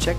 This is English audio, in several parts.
Check.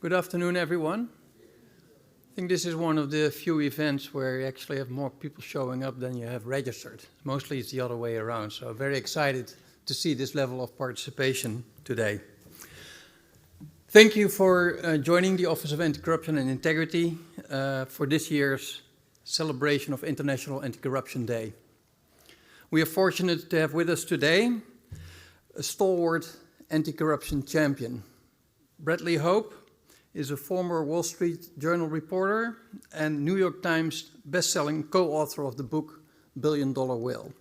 Good afternoon, everyone. I think this is one of the few events where you actually have more people showing up than you have registered. Mostly it's the other way around, so very excited to see this level of participation today. Thank you for joining the Office of Anti-Corruption and Integrity for this year's celebration of International Anti-Corruption Day. We are fortunate to have with us today a stalwart anti-corruption champion. Bradley Hope is a former Wall Street Journal reporter and New York Times bestselling co-author of the book Billion Dollar Whale.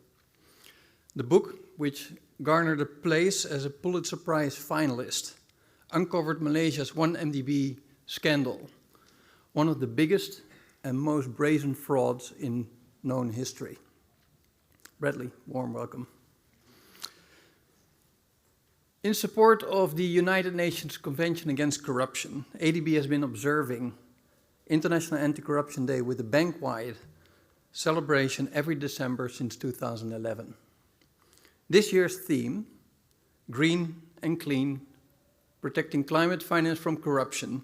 The book, which garnered a place as a Pulitzer Prize finalist, uncovered Malaysia's 1MDB scandal, one of the biggest and most brazen frauds in known history. Bradley, warm welcome. In support of the United Nations Convention Against Corruption, ADB has been observing International Anti-Corruption Day with a bank-wide celebration every December since 2011. This year's theme, Green and Clean, Protecting Climate Finance from Corruption,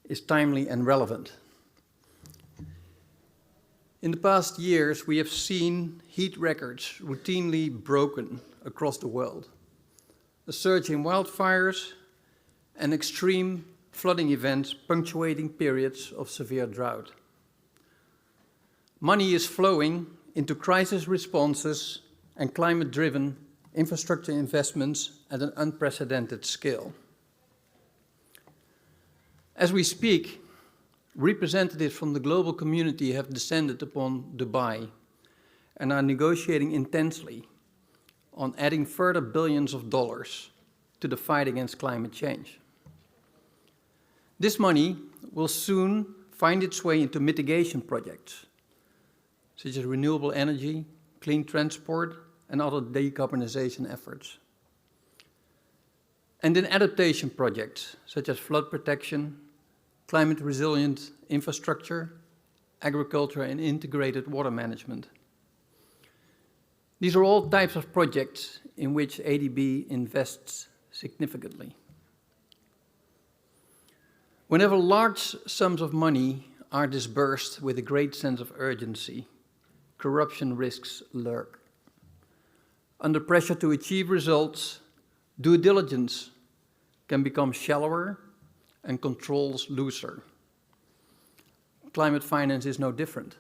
is timely and relevant. In the past years, we have seen heat records routinely broken across the world. A surge in wildfires and extreme flooding events punctuating periods of severe drought. Money is flowing into crisis responses and climate-driven infrastructure investments at an unprecedented scale. As we speak, representatives from the global community have descended upon Dubai and are negotiating intensely on adding further billions of dollars to the fight against climate change. This money will soon find its way into mitigation projects, such as renewable energy, clean transport, and other decarbonization efforts. And in adaptation projects, such as flood protection, climate-resilient infrastructure, agriculture, and integrated water management. These are all types of projects in which ADB invests significantly. Whenever large sums of money are disbursed with a great sense of urgency, corruption risks lurk. Under pressure to achieve results, due diligence can become shallower and controls looser. Climate finance is no different.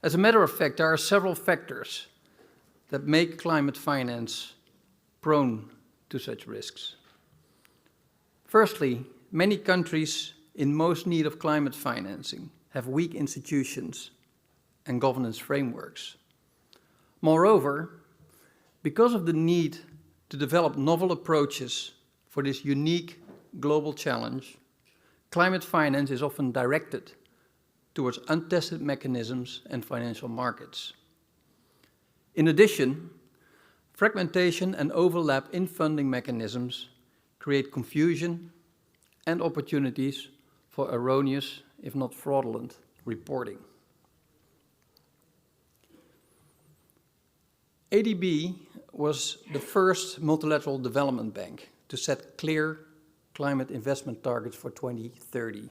As a matter of fact, there are several factors that make climate finance prone to such risks. Firstly, many countries in most need of climate financing have weak institutions and governance frameworks. Moreover, because of the need to develop novel approaches for this unique global challenge, climate finance is often directed towards untested mechanisms and financial markets. In addition, fragmentation and overlap in funding mechanisms create confusion and opportunities for erroneous, if not fraudulent, reporting. ADB was the first multilateral development bank to set clear climate investment targets for 2030.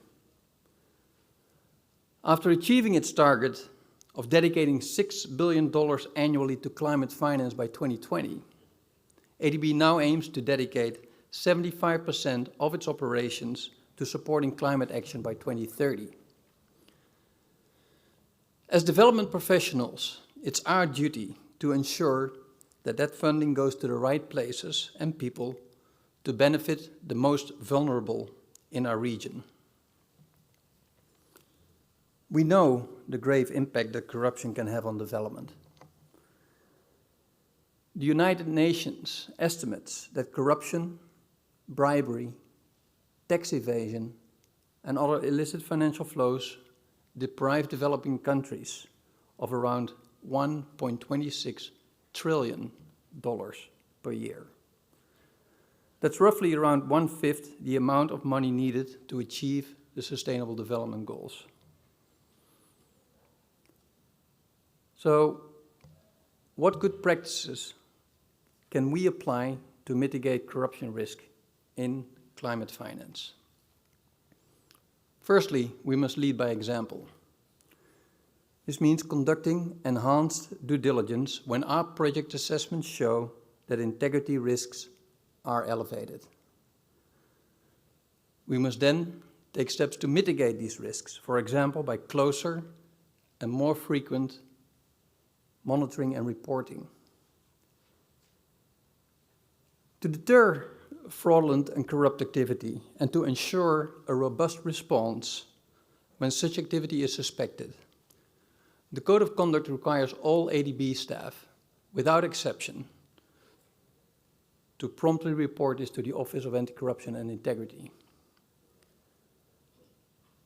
After achieving its target of dedicating $6 billion annually to climate finance by 2020, ADB now aims to dedicate 75% of its operations to supporting climate action by 2030. As development professionals, it's our duty to ensure that that funding goes to the right places and people to benefit the most vulnerable in our region. We know the grave impact that corruption can have on development. The United Nations estimates that corruption, bribery, tax evasion, and other illicit financial flows deprive developing countries of around $1.26 trillion per year. That's roughly around 1/5 the amount of money needed to achieve the Sustainable Development Goals. So, what good practices can we apply to mitigate corruption risk in climate finance? Firstly, we must lead by example. This means conducting enhanced due diligence when our project assessments show that integrity risks are elevated. We must then take steps to mitigate these risks, for example, by closer and more frequent monitoring and reporting. To deter fraudulent and corrupt activity and to ensure a robust response when such activity is suspected, the Code of Conduct requires all ADB staff, without exception, to promptly report this to the Office of Anti-Corruption and Integrity.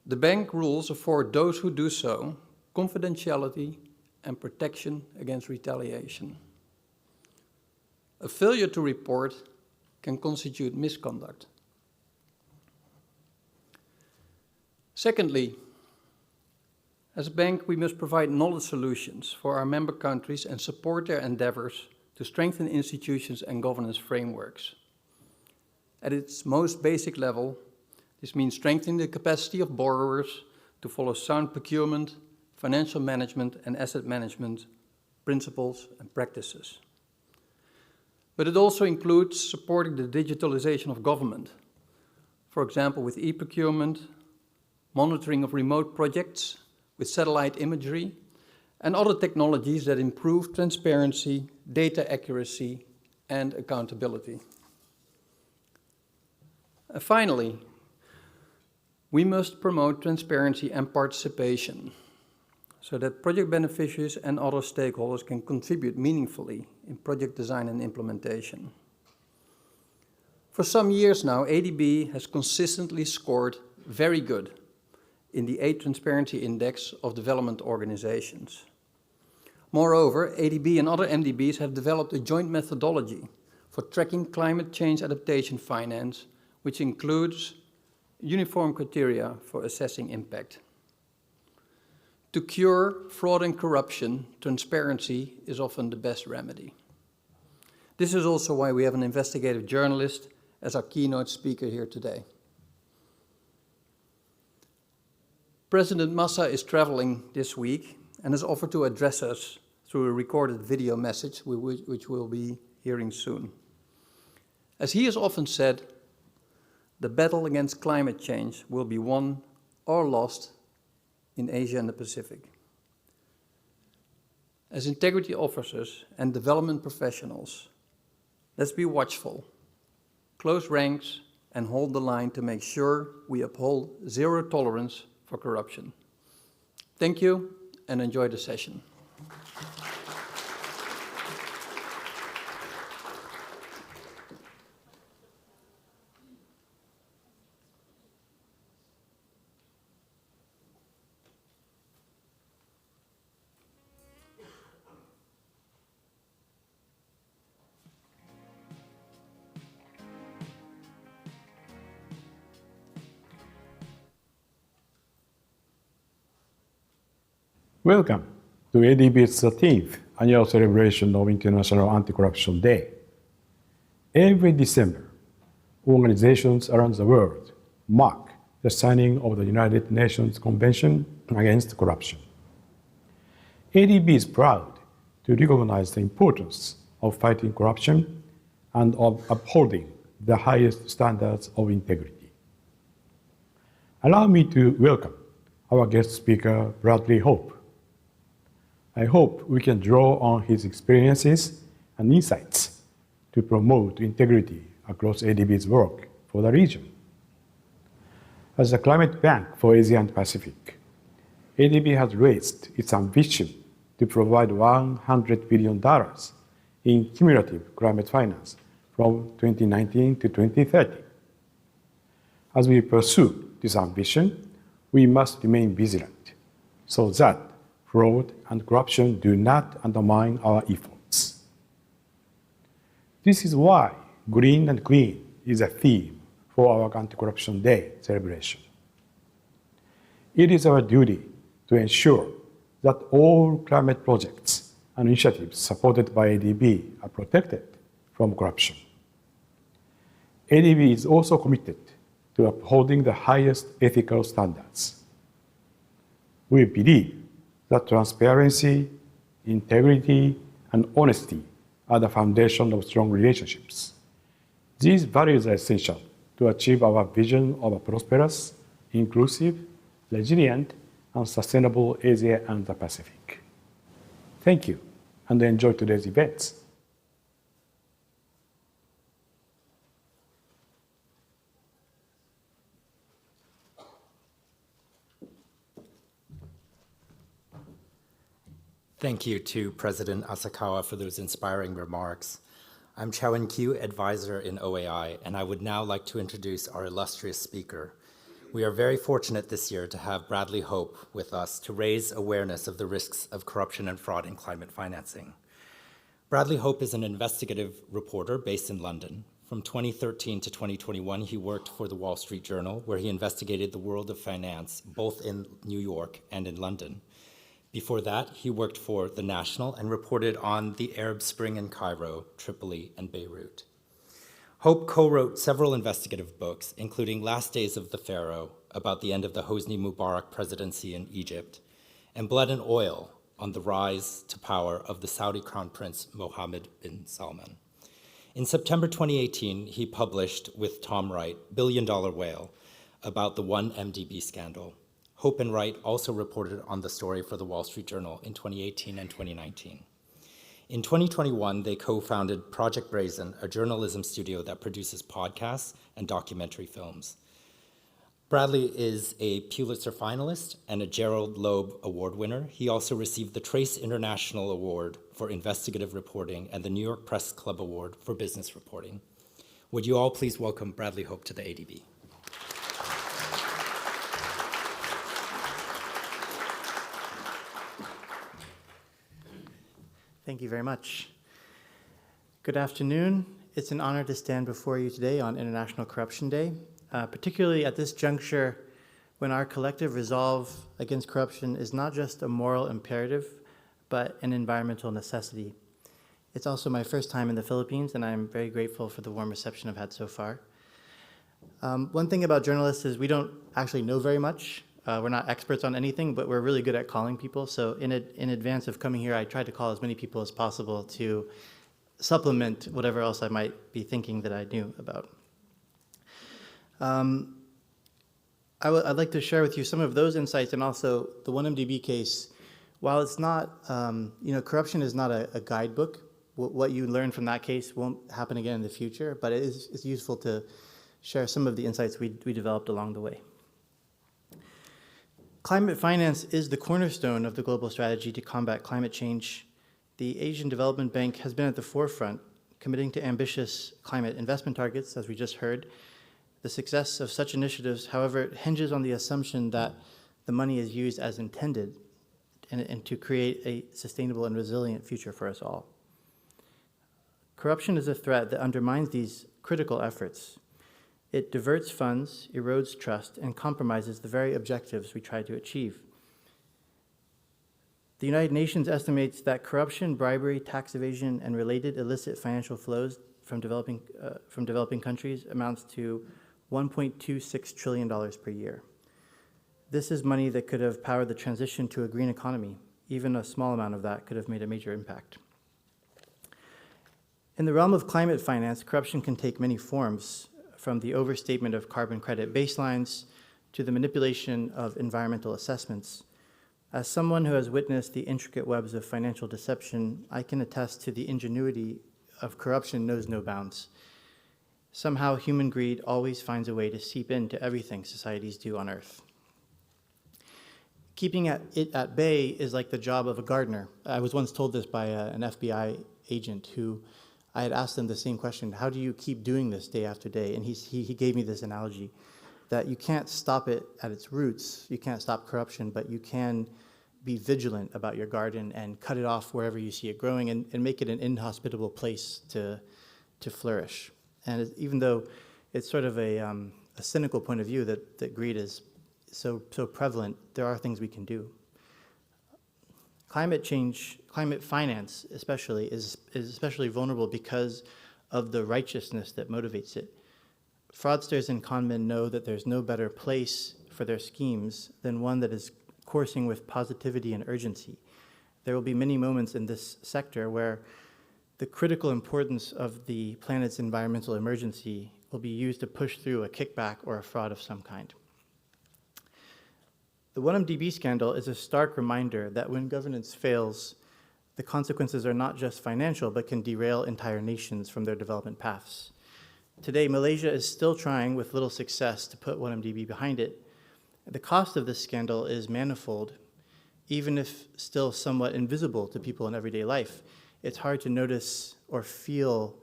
The bank rules afford those who do so confidentiality and protection against retaliation. A failure to report can constitute misconduct. Secondly, as a bank, we must provide knowledge solutions for our member countries and support their endeavors to strengthen institutions and governance frameworks. At its most basic level, this means strengthening the capacity of borrowers to follow sound procurement, financial management, and asset management principles and practices. But it also includes supporting the digitalization of government, for example, with e-procurement, monitoring of remote projects, with satellite imagery, and other technologies that improve transparency, data accuracy, and accountability. Finally, we must promote transparency and participation so that project beneficiaries and other stakeholders can contribute meaningfully in project design and implementation. For some years now, ADB has consistently scored very good in the 8 Transparency Index of development organizations. Moreover, ADB and other MDBs have developed a joint methodology for tracking climate change adaptation finance, which includes uniform criteria for assessing impact. To cure fraud and corruption, transparency is often the best remedy. This is also why we have an investigative journalist as our keynote speaker here today. President Masa is traveling this week and has offered to address us through a recorded video message, which we'll be hearing soon. As he has often said, the battle against climate change will be won or lost in Asia and the Pacific. As integrity officers and development professionals, let's be watchful, close ranks, and hold the line to make sure we uphold zero tolerance for corruption. Thank you and enjoy the session. Welcome to ADB's 13th annual celebration of International Anticorruption Day. Every December, organizations around the world mark the signing of the United Nations Convention Against Corruption. ADB is proud to recognize the importance of fighting corruption and of upholding the highest standards of integrity. Allow me to welcome our guest speaker, Bradley Hope. I hope we can draw on his experiences and insights to promote integrity across ADB's work for the region. As a climate bank for Asia and Pacific, ADB has raised its ambition to provide $100 billion in cumulative climate finance from 2019 to 2030. As we pursue this ambition, we must remain vigilant so that fraud and corruption do not undermine our efforts. This is why Green and Clean is a theme for our Anti-Corruption Day celebration. It is our duty to ensure that all climate projects and initiatives supported by ADB are protected from corruption. ADB is also committed to upholding the highest ethical standards. We believe that transparency, integrity, and honesty are the foundation of strong relationships. These values are essential to achieve our vision of a prosperous, inclusive, resilient, and sustainable Asia and the Pacific. Thank you, and enjoy today's events. Thank you to President Asakawa for those inspiring remarks. I'm Chow-In Kyu, advisor in OAI, and I would now like to introduce our illustrious speaker. We are very fortunate this year to have Bradley Hope with us to raise awareness of the risks of corruption and fraud in climate financing. Bradley Hope is an investigative reporter based in London. From 2013 to 2021, he worked for the Wall Street Journal, where he investigated the world of finance, both in New York and in London. Before that, he worked for The National and reported on the Arab Spring in Cairo, Tripoli, and Beirut. Hope co-wrote several investigative books, including Last Days of the Pharaoh, about the end of the Hosni Mubarak presidency in Egypt, and Blood and Oil, on the rise to power of the Saudi Crown Prince Mohammed bin Salman. In September 2018, he published with Tom Wright, Billion Dollar Whale, about the 1MDB scandal. Hope and Wright also reported on the story for the Wall Street Journal in 2018 and 2019. In 2021, they co-founded Project Brazen, a journalism studio that produces podcasts and documentary films. Bradley is a Pulitzer finalist and a Gerald Loeb Award winner. He also received the Trace International Award for Investigative Reporting and the New York Press Club Award for Business Reporting. Would you all please welcome Bradley Hope to the ADB? Thank you very much. Good afternoon. It's an honor to stand before you today on International Corruption Day, particularly at this juncture when our collective resolve against corruption is not just a moral imperative, but an environmental necessity. It's also my first time in the Philippines, and I'm very grateful for the warm reception I've had so far. One thing about journalists is we don't actually know very much. We're not experts on anything, but we're really good at calling people. So in advance of coming here, I tried to call as many people as possible to supplement whatever else I might be thinking that I knew about. I'd like to share with you some of those insights and also the 1MDB case. While it's not, corruption is not a guidebook. What you learn from that case won't happen again in the future, but it's useful to share some of the insights we developed along the way. Climate finance is the cornerstone of the global strategy to combat climate change. The Asian Development Bank has been at the forefront, committing to ambitious climate investment targets, as we just heard. The success of such initiatives, however, hinges on the assumption that the money is used as intended and to create a sustainable and resilient future for us all. Corruption is a threat that undermines these critical efforts. It diverts funds, erodes trust, and compromises the very objectives we try to achieve. The United Nations estimates that corruption, bribery, tax evasion, and related illicit financial flows from developing countries amounts to $1.26 trillion per year. This is money that could have powered the transition to a green economy. Even a small amount of that could have made a major impact. In the realm of climate finance, corruption can take many forms, from the overstatement of carbon credit baselines to the manipulation of environmental assessments. As someone who has witnessed the intricate webs of financial deception, I can attest to the ingenuity of corruption knows no bounds. Somehow, human greed always finds a way to seep into everything societies do on Earth. Keeping it at bay is like the job of a gardener. I was once told this by an FBI agent who I had asked them the same question: how do you keep doing this day after day? And he gave me this analogy that you can't stop it at its roots. You can't stop corruption, but you can be vigilant about your garden and cut it off wherever you see it growing and make it an inhospitable place to flourish. And even though it's sort of a cynical point of view that greed is so prevalent, there are things we can do. Climate change, climate finance especially, is especially vulnerable because of the righteousness that motivates it. Fraudsters and conmen know that there's no better place for their schemes than one that is coursing with positivity and urgency. There will be many moments in this sector where the critical importance of the planet's environmental emergency will be used to push through a kickback or a fraud of some kind. The 1MDB scandal is a stark reminder that when governance fails, the consequences are not just financial, but can derail entire nations from their development paths. Today, Malaysia is still trying, with little success, to put 1MDB behind it. The cost of this scandal is manifold, even if still somewhat invisible to people in everyday life. It's hard to notice or feel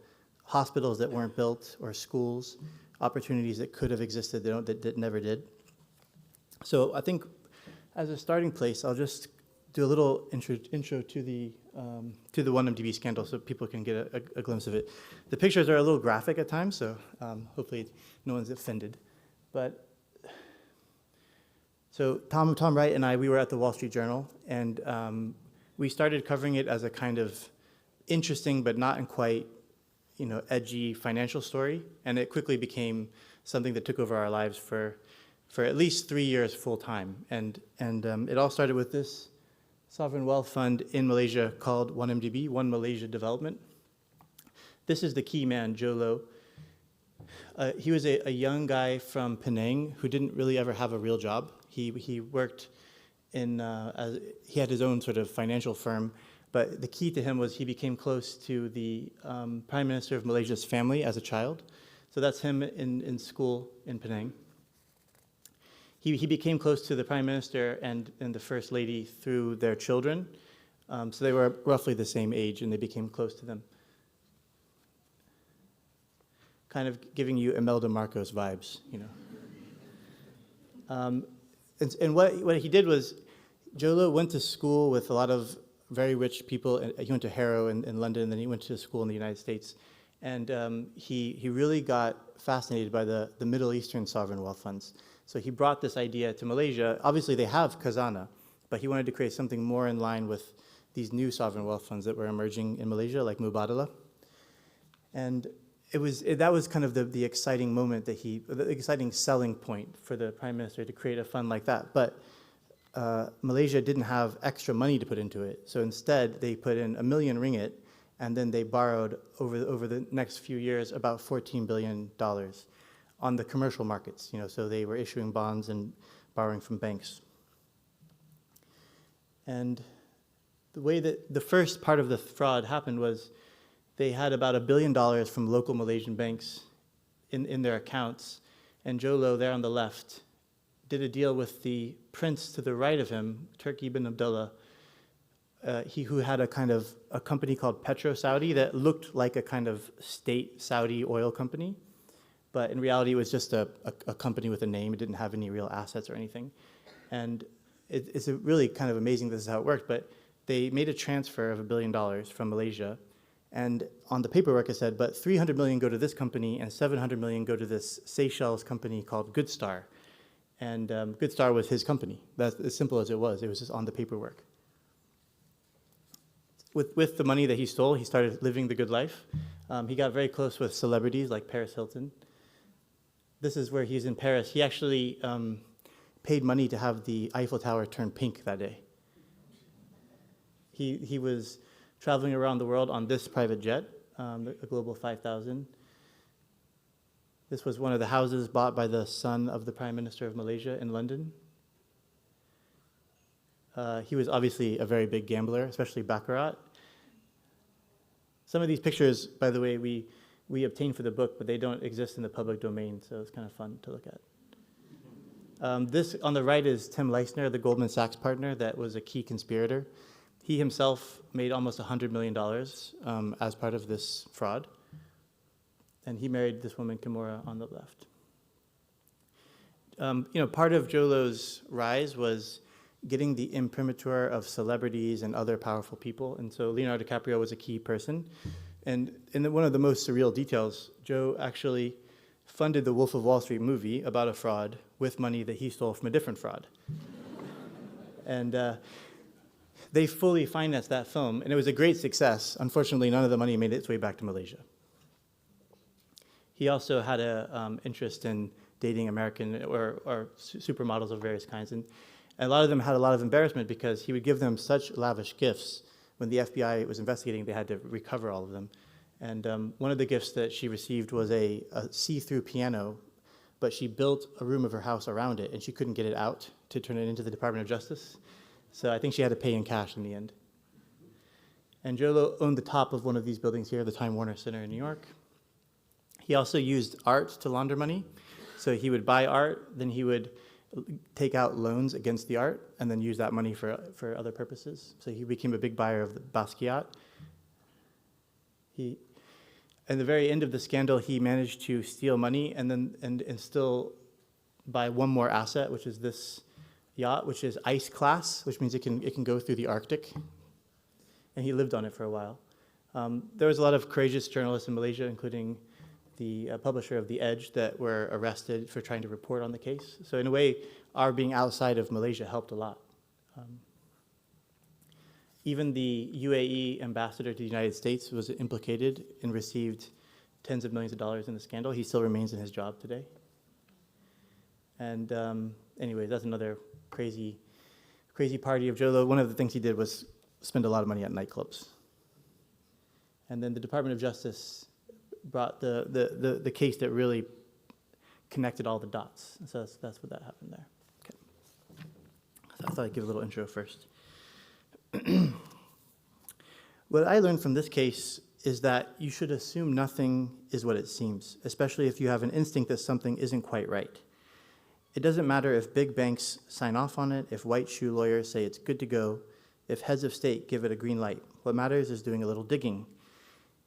hospitals that weren't built or schools, opportunities that could have existed that never did. So I think as a starting place, I'll just do a little intro to the 1MDB scandal so people can get a glimpse of it. The pictures are a little graphic at times, so hopefully no one's offended. But so Tom Wright and I, we were at the Wall Street Journal, and we started covering it as a kind of interesting but not in quite, edgy financial story, and it quickly became something that took over our lives for at least 3 years full time. And it all started with this sovereign wealth fund in Malaysia called 1MDB, One Malaysia Development. This is the key man, Joe Low. He was a young guy from Penang who didn't really ever have a real job. He worked in, he had his own sort of financial firm, but the key to him was he became close to the Prime Minister of Malaysia's family as a child. So that's him in school in Penang. He became close to the Prime Minister and the First Lady through their children. So they were roughly the same age, and they became close to them. Kind of giving you Imelda Marcos vibes, And what he did was, Jolo went to school with a lot of very rich people. He went to Harrow in London, and then he went to school in the United States. And he really got fascinated by the Middle Eastern sovereign wealth funds. So he brought this idea to Malaysia. Obviously, they have Khazanah, but he wanted to create something more in line with these new sovereign wealth funds that were emerging in Malaysia, like Mubadala. And that was kind of the exciting moment the exciting selling point for the Prime Minister to create a fund like that. But Malaysia didn't have extra money to put into it. So instead, they put in 1 million ringgit, and then they borrowed over the next few years about $14 billion on the commercial markets. So they were issuing bonds and borrowing from banks. And the way that the first part of the fraud happened was they had about $1 billion from local Malaysian banks in their accounts. And Jolo, there on the left, did a deal with the prince to the right of him, Turki ibn Abdullah, who had a kind of a company called Petro Saudi that looked like a kind of state Saudi oil company. But in reality, it was just a company with a name. It didn't have any real assets or anything. And it's really kind of amazing this is how it worked. But they made a transfer of $1 billion from Malaysia. And on the paperwork, it said, but 300 million go to this company and 700 million go to this Seychelles company called Good Star. And Good Star was his company. That's as simple as it was. It was just on the paperwork. With the money that he stole, he started living the good life. He got very close with celebrities like Paris Hilton. This is where he's in Paris. He actually paid money to have the Eiffel Tower turn pink that day. He was traveling around the world on this private jet, a Global 5000. This was one of the houses bought by the son of the Prime Minister of Malaysia in London. He was obviously a very big gambler, especially baccarat. Some of these pictures, by the way, we obtained for the book, but they don't exist in the public domain, so it's kind of fun to look at. This on the right is Tim Leissner, the Goldman Sachs partner that was a key conspirator. He himself made almost $100 million as part of this fraud. And he married this woman, Kimura, on the left. Part of Jolo's rise was getting the imprimatur of celebrities and other powerful people. And so Leonardo DiCaprio was a key person. And in one of the most surreal details, Joe actually funded the Wolf of Wall Street movie about a fraud with money that he stole from a different fraud. And they fully financed that film, and it was a great success. Unfortunately, none of the money made its way back to Malaysia. He also had an interest in dating American or supermodels of various kinds. And a lot of them had a lot of embarrassment because he would give them such lavish gifts. When the FBI was investigating, they had to recover all of them. And one of the gifts that she received was a see-through piano, but she built a room of her house around it, and she couldn't get it out to turn it into the Department of Justice. So I think she had to pay in cash in the end. And Jolo owned the top of one of these buildings here, the Time Warner Center in New York. He also used art to launder money. So he would buy art, then he would take out loans against the art, and then use that money for other purposes. So he became a big buyer of the Basquiat. At the very end of the scandal, he managed to steal money and still buy one more asset, which is this yacht, which is ice class, which means it can go through the Arctic. And he lived on it for a while. There was a lot of courageous journalists in Malaysia, including the publisher of The Edge, that were arrested for trying to report on the case. So in a way, our being outside of Malaysia helped a lot. Even the UAE ambassador to the United States was implicated and received tens of millions of dollars in the scandal. He still remains in his job today. And anyway, that's another crazy party of Jolo. One of the things he did was spend a lot of money at nightclubs. And then the Department of Justice brought the case that really connected all the dots. So that's what that happened there. Okay. So I thought I'd give a little intro first. What I learned from this case is that you should assume nothing is what it seems, especially if you have an instinct that something isn't quite right. It doesn't matter if big banks sign off on it, if white shoe lawyers say it's good to go, if heads of state give it a green light. What matters is doing a little digging.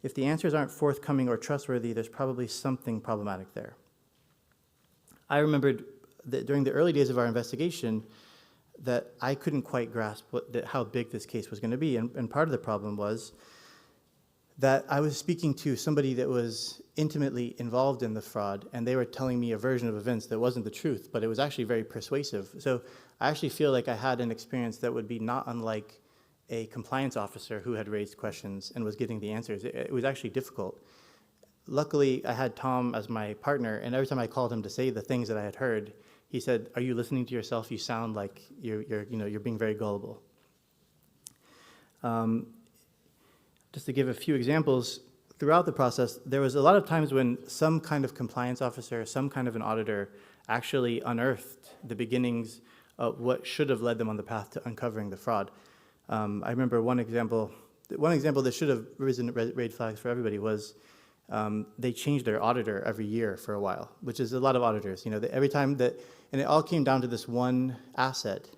If the answers aren't forthcoming or trustworthy, there's probably something problematic there. I remembered that during the early days of our investigation that I couldn't quite grasp how big this case was going to be. And part of the problem was that I was speaking to somebody that was intimately involved in the fraud, and they were telling me a version of events that wasn't the truth, but it was actually very persuasive. So I actually feel like I had an experience that would be not unlike a compliance officer who had raised questions and was getting the answers. It was actually difficult. Luckily, I had Tom as my partner, and every time I called him to say the things that I had heard, he said, "Are you listening to yourself? You sound like you're being very gullible." Just to give a few examples, throughout the process, there was a lot of times when some kind of compliance officer, some kind of an auditor actually unearthed the beginnings of what should have led them on the path to uncovering the fraud. I remember one example that should have risen red flags for everybody was they changed their auditor every year for a while, which is a lot of auditors. Every time that, and it all came down to this one asset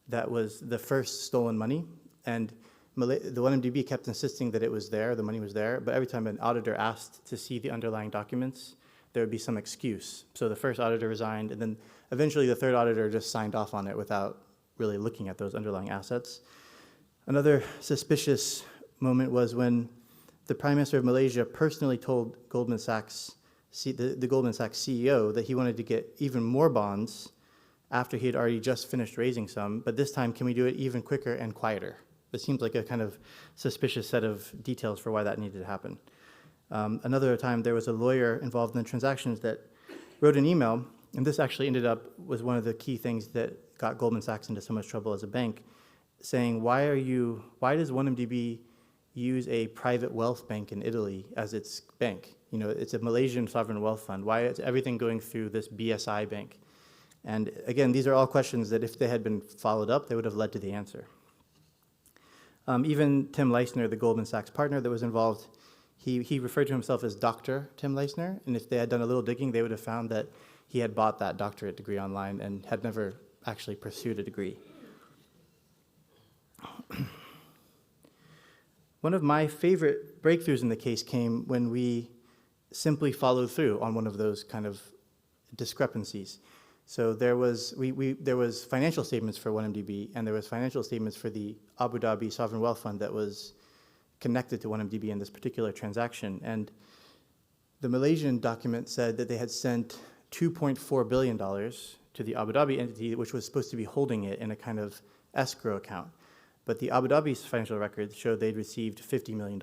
that was the first stolen money. And the 1MDB kept insisting that it was there, the money was there, but every time an auditor asked to see the underlying documents, there would be some excuse. So the first auditor resigned, and then eventually the third auditor just signed off on it without really looking at those underlying assets. Another suspicious moment was when the Prime Minister of Malaysia personally told Goldman Sachs, the Goldman Sachs CEO, that he wanted to get even more bonds after he had already just finished raising some, but this time, can we do it even quicker and quieter? This seems like a kind of suspicious set of details for why that needed to happen. Another time, there was a lawyer involved in the transactions that wrote an email, and this actually was one of the key things that got Goldman Sachs into so much trouble as a bank, saying, why does 1MDB use a private wealth bank in Italy as its bank? It's a Malaysian sovereign wealth fund. Why is everything going through this BSI bank? And again, these are all questions that if they had been followed up, they would have led to the answer. Even Tim Leissner, the Goldman Sachs partner that was involved, he referred to himself as Dr. Tim Leissner, and if they had done a little digging, they would have found that he had bought that doctorate degree online and had never actually pursued a degree. One of my favorite breakthroughs in the case came when we simply followed through on one of those kind of discrepancies. So there was financial statements for 1MDB, and there was financial statements for the Abu Dhabi Sovereign Wealth Fund that was connected to 1MDB in this particular transaction. And the Malaysian document said that they had sent $2.4 billion to the Abu Dhabi entity, which was supposed to be holding it in a kind of escrow account. But the Abu Dhabi's financial records showed they'd received $50 million,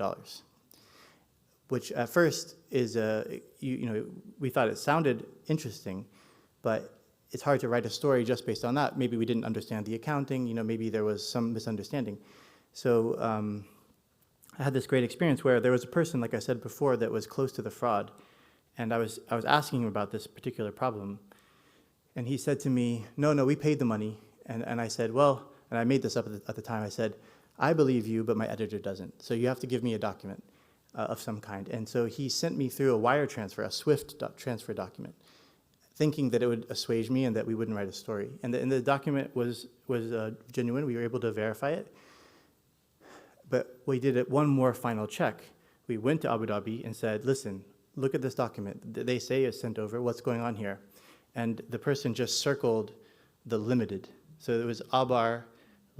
which at first is, we thought it sounded interesting, but it's hard to write a story just based on that. Maybe we didn't understand the accounting, maybe there was some misunderstanding. So I had this great experience where there was a person, like I said before, that was close to the fraud, and I was asking him about this particular problem, and he said to me, no, we paid the money. And I said, well, and I made this up at the time, I said, I believe you, but my editor doesn't, so you have to give me a document of some kind. And so he sent me through a wire transfer, a SWIFT transfer document, thinking that it would assuage me and that we wouldn't write a story. And the document was genuine. We were able to verify it. But we did one more final check. We went to Abu Dhabi and said, listen, look at this document. They say it's sent over. What's going on here? And the person just circled the limited. So it was Abar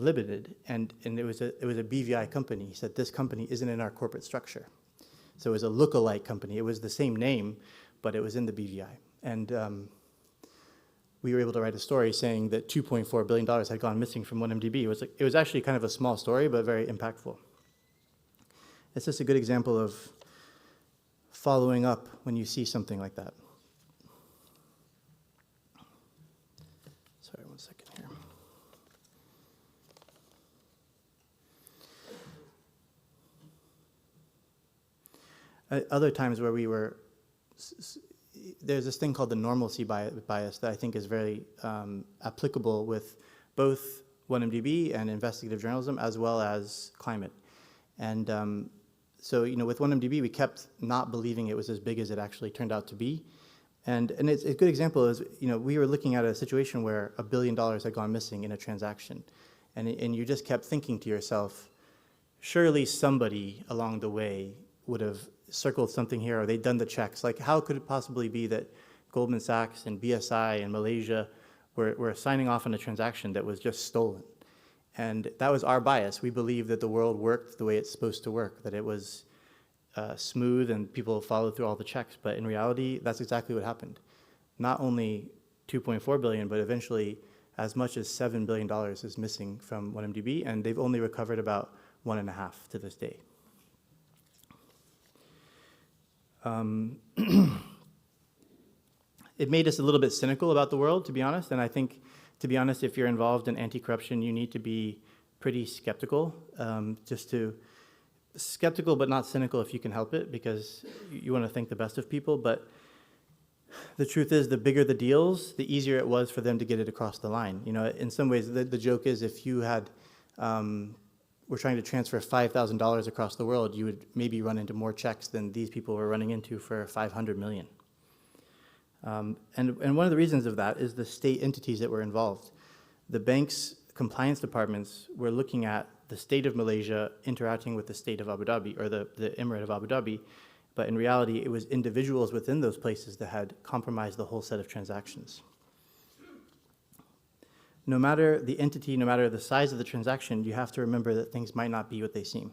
Limited, and it was a BVI company. He said, this company isn't in our corporate structure. So it was a lookalike company. It was the same name, but it was in the BVI. And we were able to write a story saying that $2.4 billion had gone missing from 1MDB. It was actually kind of a small story, but very impactful. It's just a good example of following up when you see something like that. Sorry, 1 second here. Other times where we were, there's this thing called the normalcy bias that I think is very applicable with both 1MDB and investigative journalism as well as climate. And so, with 1MDB, we kept not believing it was as big as it actually turned out to be. And it's a good example is, we were looking at a situation where $1 billion had gone missing in a transaction. And you just kept thinking to yourself, surely somebody along the way would have circled something here, or they'd done the checks. Like, how could it possibly be that Goldman Sachs and BSI and Malaysia were signing off on a transaction that was just stolen? And that was our bias. We believed that the world worked the way it's supposed to work, that it was smooth and people followed through all the checks. But in reality, that's exactly what happened. Not only $2.4 billion, but eventually as much as $7 billion is missing from 1MDB, and they've only recovered about 1.5 to this day. It made us a little bit cynical about the world, to be honest, and I think, to be honest, if you're involved in anti-corruption, you need to be pretty skeptical, skeptical but not cynical if you can help it, because you want to think the best of people. But the truth is, the bigger the deals, the easier it was for them to get it across the line. In some ways, the joke is if you had were trying to transfer $5,000 across the world, you would maybe run into more checks than these people were running into for 500 million. And one of the reasons of that is the state entities that were involved. The bank's compliance departments were looking at the state of Malaysia interacting with the state of Abu Dhabi, or the Emirate of Abu Dhabi, but in reality, it was individuals within those places that had compromised the whole set of transactions. No matter the entity, no matter the size of the transaction, you have to remember that things might not be what they seem.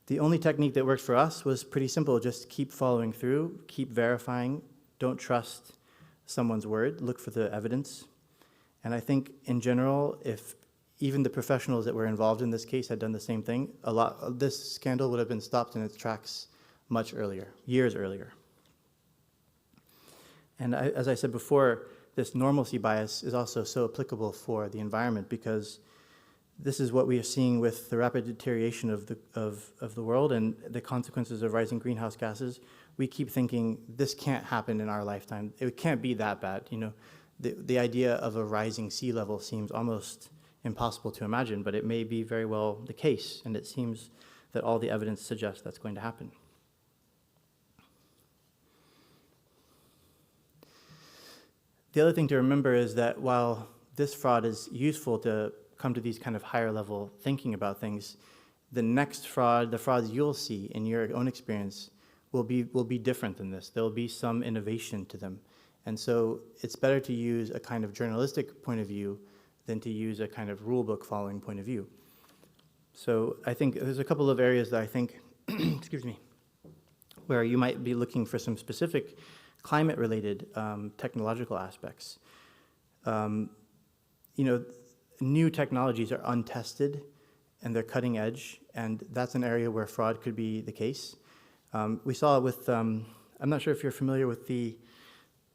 The only technique that worked for us was pretty simple. Just keep following through, keep verifying, don't trust someone's word, look for the evidence. And I think in general, if even the professionals that were involved in this case had done the same thing, this scandal would have been stopped in its tracks much earlier, years earlier. And as I said before, this normalcy bias is also so applicable for the environment, because this is what we are seeing with the rapid deterioration of the world and the consequences of rising greenhouse gases. We keep thinking this can't happen in our lifetime. It can't be that bad. You know, the idea of a rising sea level seems almost impossible to imagine, but it may be very well the case, and it seems that all the evidence suggests that's going to happen. The other thing to remember is that while this fraud is useful to come to these kind of higher level thinking about things, the next fraud, the frauds you'll see in your own experience will be different than this. There'll be some innovation to them. And so it's better to use a kind of journalistic point of view than to use a kind of rule book following point of view. So I think there's a couple of areas that I think, excuse me, where you might be looking for some specific climate-related technological aspects. New technologies are untested and they're cutting edge, and that's an area where fraud could be the case. We saw it with, I'm not sure if you're familiar with the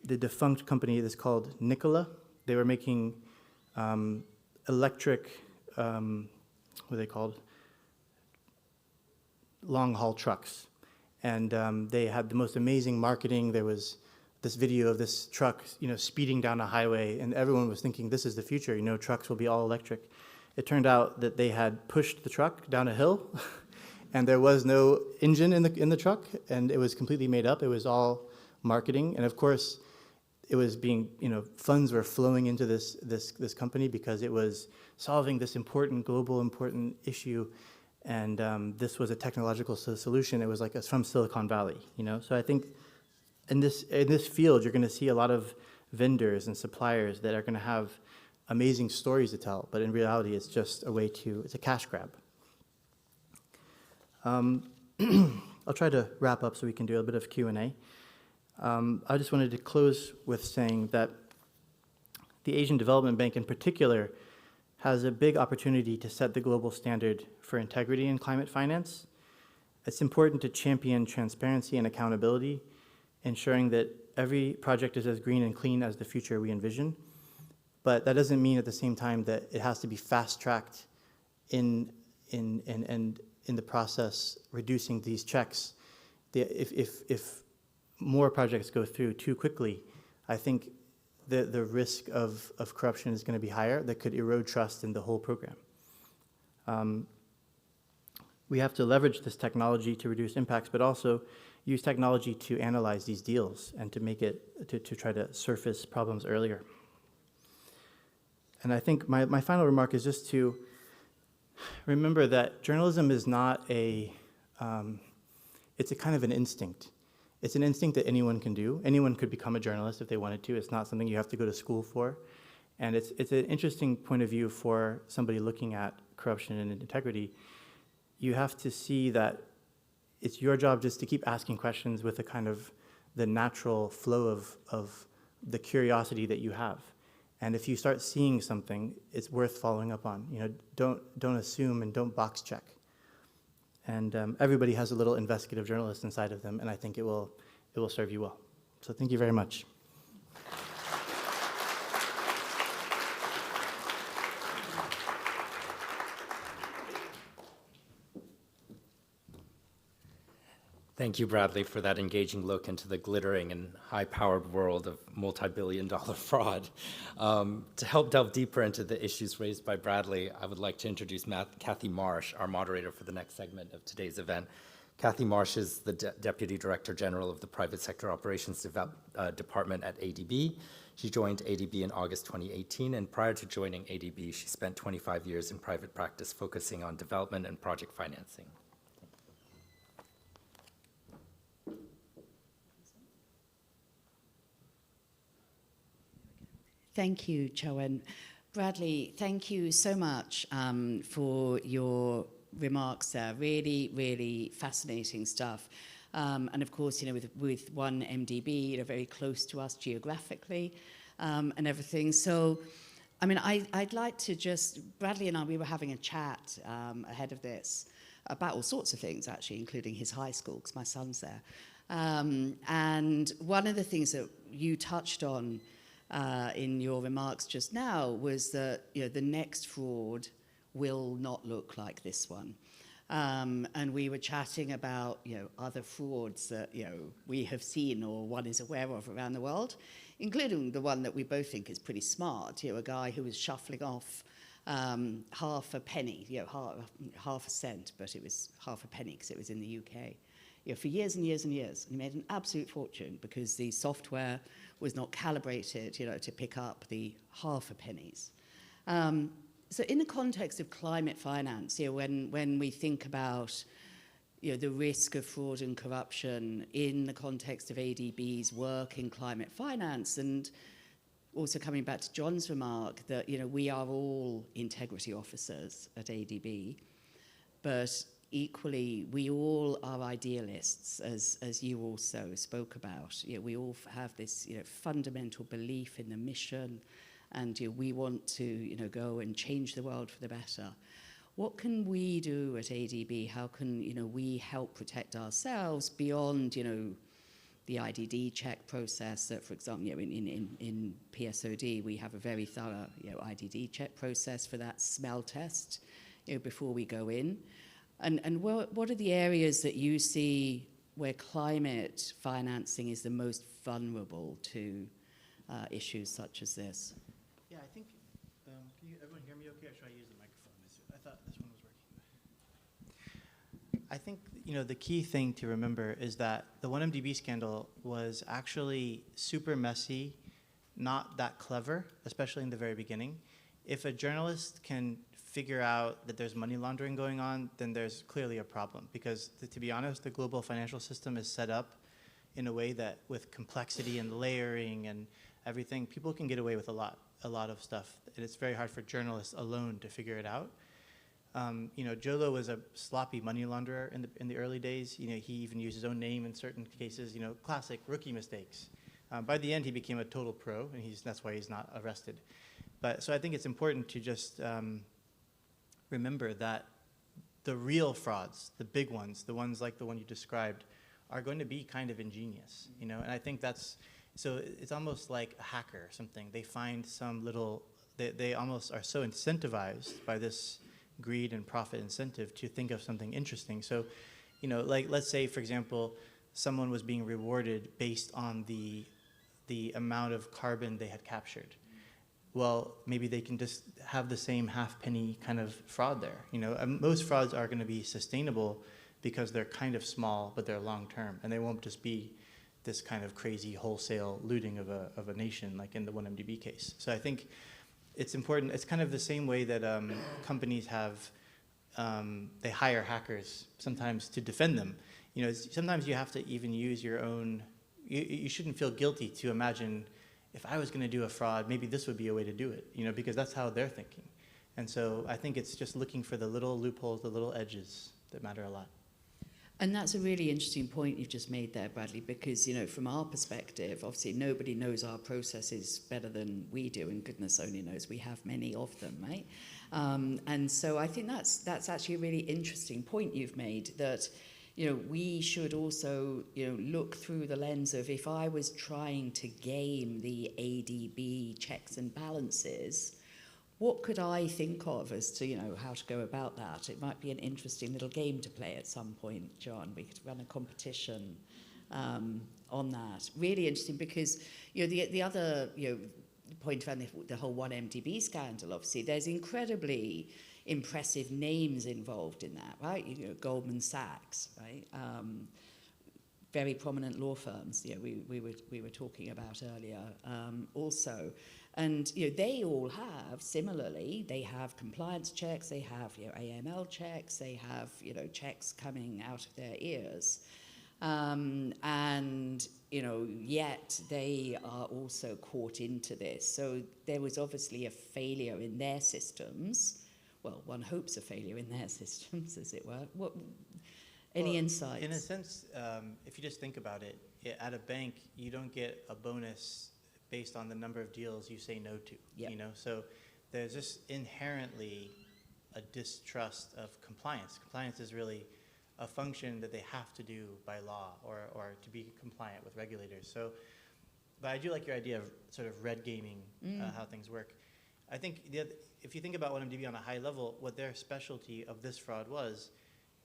defunct company that's called Nikola. They were making electric, what are they called? Long-haul trucks. And they had the most amazing marketing. There was this video of this truck, speeding down a highway, and everyone was thinking, this is the future, trucks will be all electric. It turned out that they had pushed the truck down a hill, and there was no engine in the truck, and it was completely made up. It was all marketing, and of course, it was being, funds were flowing into this company because it was solving this global important issue, and this was a technological solution. It was like from Silicon Valley, So I think in this field, you're going to see a lot of vendors and suppliers that are going to have amazing stories to tell, but in reality, it's just it's a cash grab. I'll try to wrap up so we can do a bit of Q&A. I just wanted to close with saying that the Asian Development Bank in particular has a big opportunity to set the global standard for integrity in climate finance. It's important to champion transparency and accountability, ensuring that every project is as green and clean as the future we envision. But that doesn't mean at the same time that it has to be fast-tracked in the process, reducing these checks. If more projects go through too quickly, I think the risk of corruption is going to be higher. That could erode trust in the whole program. We have to leverage this technology to reduce impacts, but also use technology to analyze these deals and to make it, to try to surface problems earlier. And I think my final remark is just to remember that journalism is not it's a kind of an instinct. It's an instinct that anyone can do. Anyone could become a journalist if they wanted to. It's not something you have to go to school for. And it's an interesting point of view for somebody looking at corruption and integrity. You have to see that it's your job just to keep asking questions with a kind of the natural flow of the curiosity that you have. And if you start seeing something, it's worth following up on. Don't assume and don't box check. And everybody has a little investigative journalist inside of them, and I think it will serve you well. So thank you very much. Thank you, Bradley, for that engaging look into the glittering and high-powered world of multi-billion-dollar fraud. To help delve deeper into the issues raised by Bradley, I would like to introduce Kathy Marsh, our moderator for the next segment of today's event. Kathy Marsh is the Deputy Director General of the Private Sector Operations Department at ADB. She joined ADB in August 2018, and prior to joining ADB, she spent 25 years in private practice focusing on development and project financing. Thank you, Chowen. Bradley, thank you so much for your remarks there. Really, really fascinating stuff. And of course, with one MDB, very close to us geographically and everything. So, I mean, I'd like to Bradley and I, we were having a chat ahead of this about all sorts of things, actually, including his high school, because my son's there. And one of the things that you touched on in your remarks just now was that the next fraud will not look like this one. And we were chatting about other frauds that we have seen or one is aware of around the world, including the one that we both think is pretty smart. A guy who was shuffling off half a penny, half a cent, but it was half a penny because it was in the UK. For years and years and years. And he made an absolute fortune because the software was not calibrated, to pick up the half a pennies. So in the context of climate finance, when we think about the risk of fraud and corruption in the context of ADB's work in climate finance, and also coming back to John's remark that we are all integrity officers at ADB, but equally, we all are idealists, as you also spoke about. We all have this fundamental belief in the mission, and we want to go and change the world for the better. What can we do at ADB? How can we help protect ourselves beyond the IDD check process? That, for example, in PSOD, we have a very thorough IDD check process for that smell test before we go in. And what are the areas that you see where climate financing is the most vulnerable to issues such as this? Yeah, I think, can everyone hear me okay, or should I use the microphone? I thought this one was working. I think, the key thing to remember is that the 1MDB scandal was actually super messy, not that clever, especially in the very beginning. If a journalist can figure out that there's money laundering going on, then there's clearly a problem. Because to be honest, the global financial system is set up in a way that with complexity and layering and everything, people can get away with a lot of stuff. And it's very hard for journalists alone to figure it out. Jolo was a sloppy money launderer in the early days. He even used his own name in certain cases, classic rookie mistakes. By the end, he became a total pro, and that's why he's not arrested. So I think it's important to just remember that the real frauds, the big ones, the ones like the one you described, are going to be kind of ingenious, And I think it's almost like a hacker or something. They find some little, they almost are so incentivized by this greed and profit incentive to think of something interesting. So, like let's say, for example, someone was being rewarded based on the amount of carbon they had captured. Well, maybe they can just have the same half-penny kind of fraud there. Most frauds are going to be sustainable because they're kind of small, but they're long-term, and they won't just be this kind of crazy wholesale looting of a nation, like in the 1MDB case. So I think it's important. It's kind of the same way that companies have, they hire hackers sometimes to defend them. Sometimes you have to even use your own. You shouldn't feel guilty to imagine, if I was going to do a fraud, maybe this would be a way to do it, because that's how they're thinking. And so I think it's just looking for the little loopholes, the little edges that matter a lot. And that's a really interesting point you've just made there, Bradley, because, from our perspective, obviously nobody knows our processes better than we do, and goodness only knows we have many of them, right? And so I think that's actually a really interesting point you've made, that we should also, look through the lens of, if I was trying to game the ADB checks and balances, what could I think of as to, how to go about that? It might be an interesting little game to play at some point, John. We could run a competition on that. Really interesting because, the other, point around the whole 1MDB scandal, obviously, there's incredibly impressive names involved in that, right? Goldman Sachs, right? Very prominent law firms, we were talking about earlier, also. And, they all have, similarly, they have compliance checks, they have, AML checks, they have, checks coming out of their ears. And, yet they are also caught into this. So there was obviously a failure in their systems. Well, one hopes a failure in their systems, as it were. Any insights? In a sense, if you just think about it, at a bank, you don't get a bonus based on the number of deals you say no to. Yep. So there's just inherently a distrust of compliance. Compliance is really a function that they have to do by law or to be compliant with regulators. So, but I do like your idea of sort of red gaming, how things work. I think if you think about 1MDB on a high level, what their specialty of this fraud was,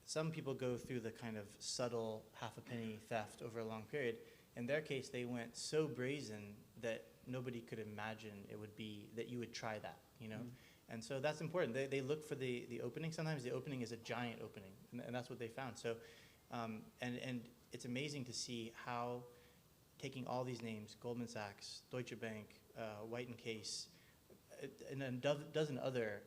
some people go through the kind of subtle half a penny theft over a long period. In their case, they went so brazen that nobody could imagine it would be, that you would try that, And so that's important. They look for the opening. Sometimes the opening is a giant opening, and that's what they found. So, and it's amazing to see how taking all these names, Goldman Sachs, Deutsche Bank, White & Case, and a dozen other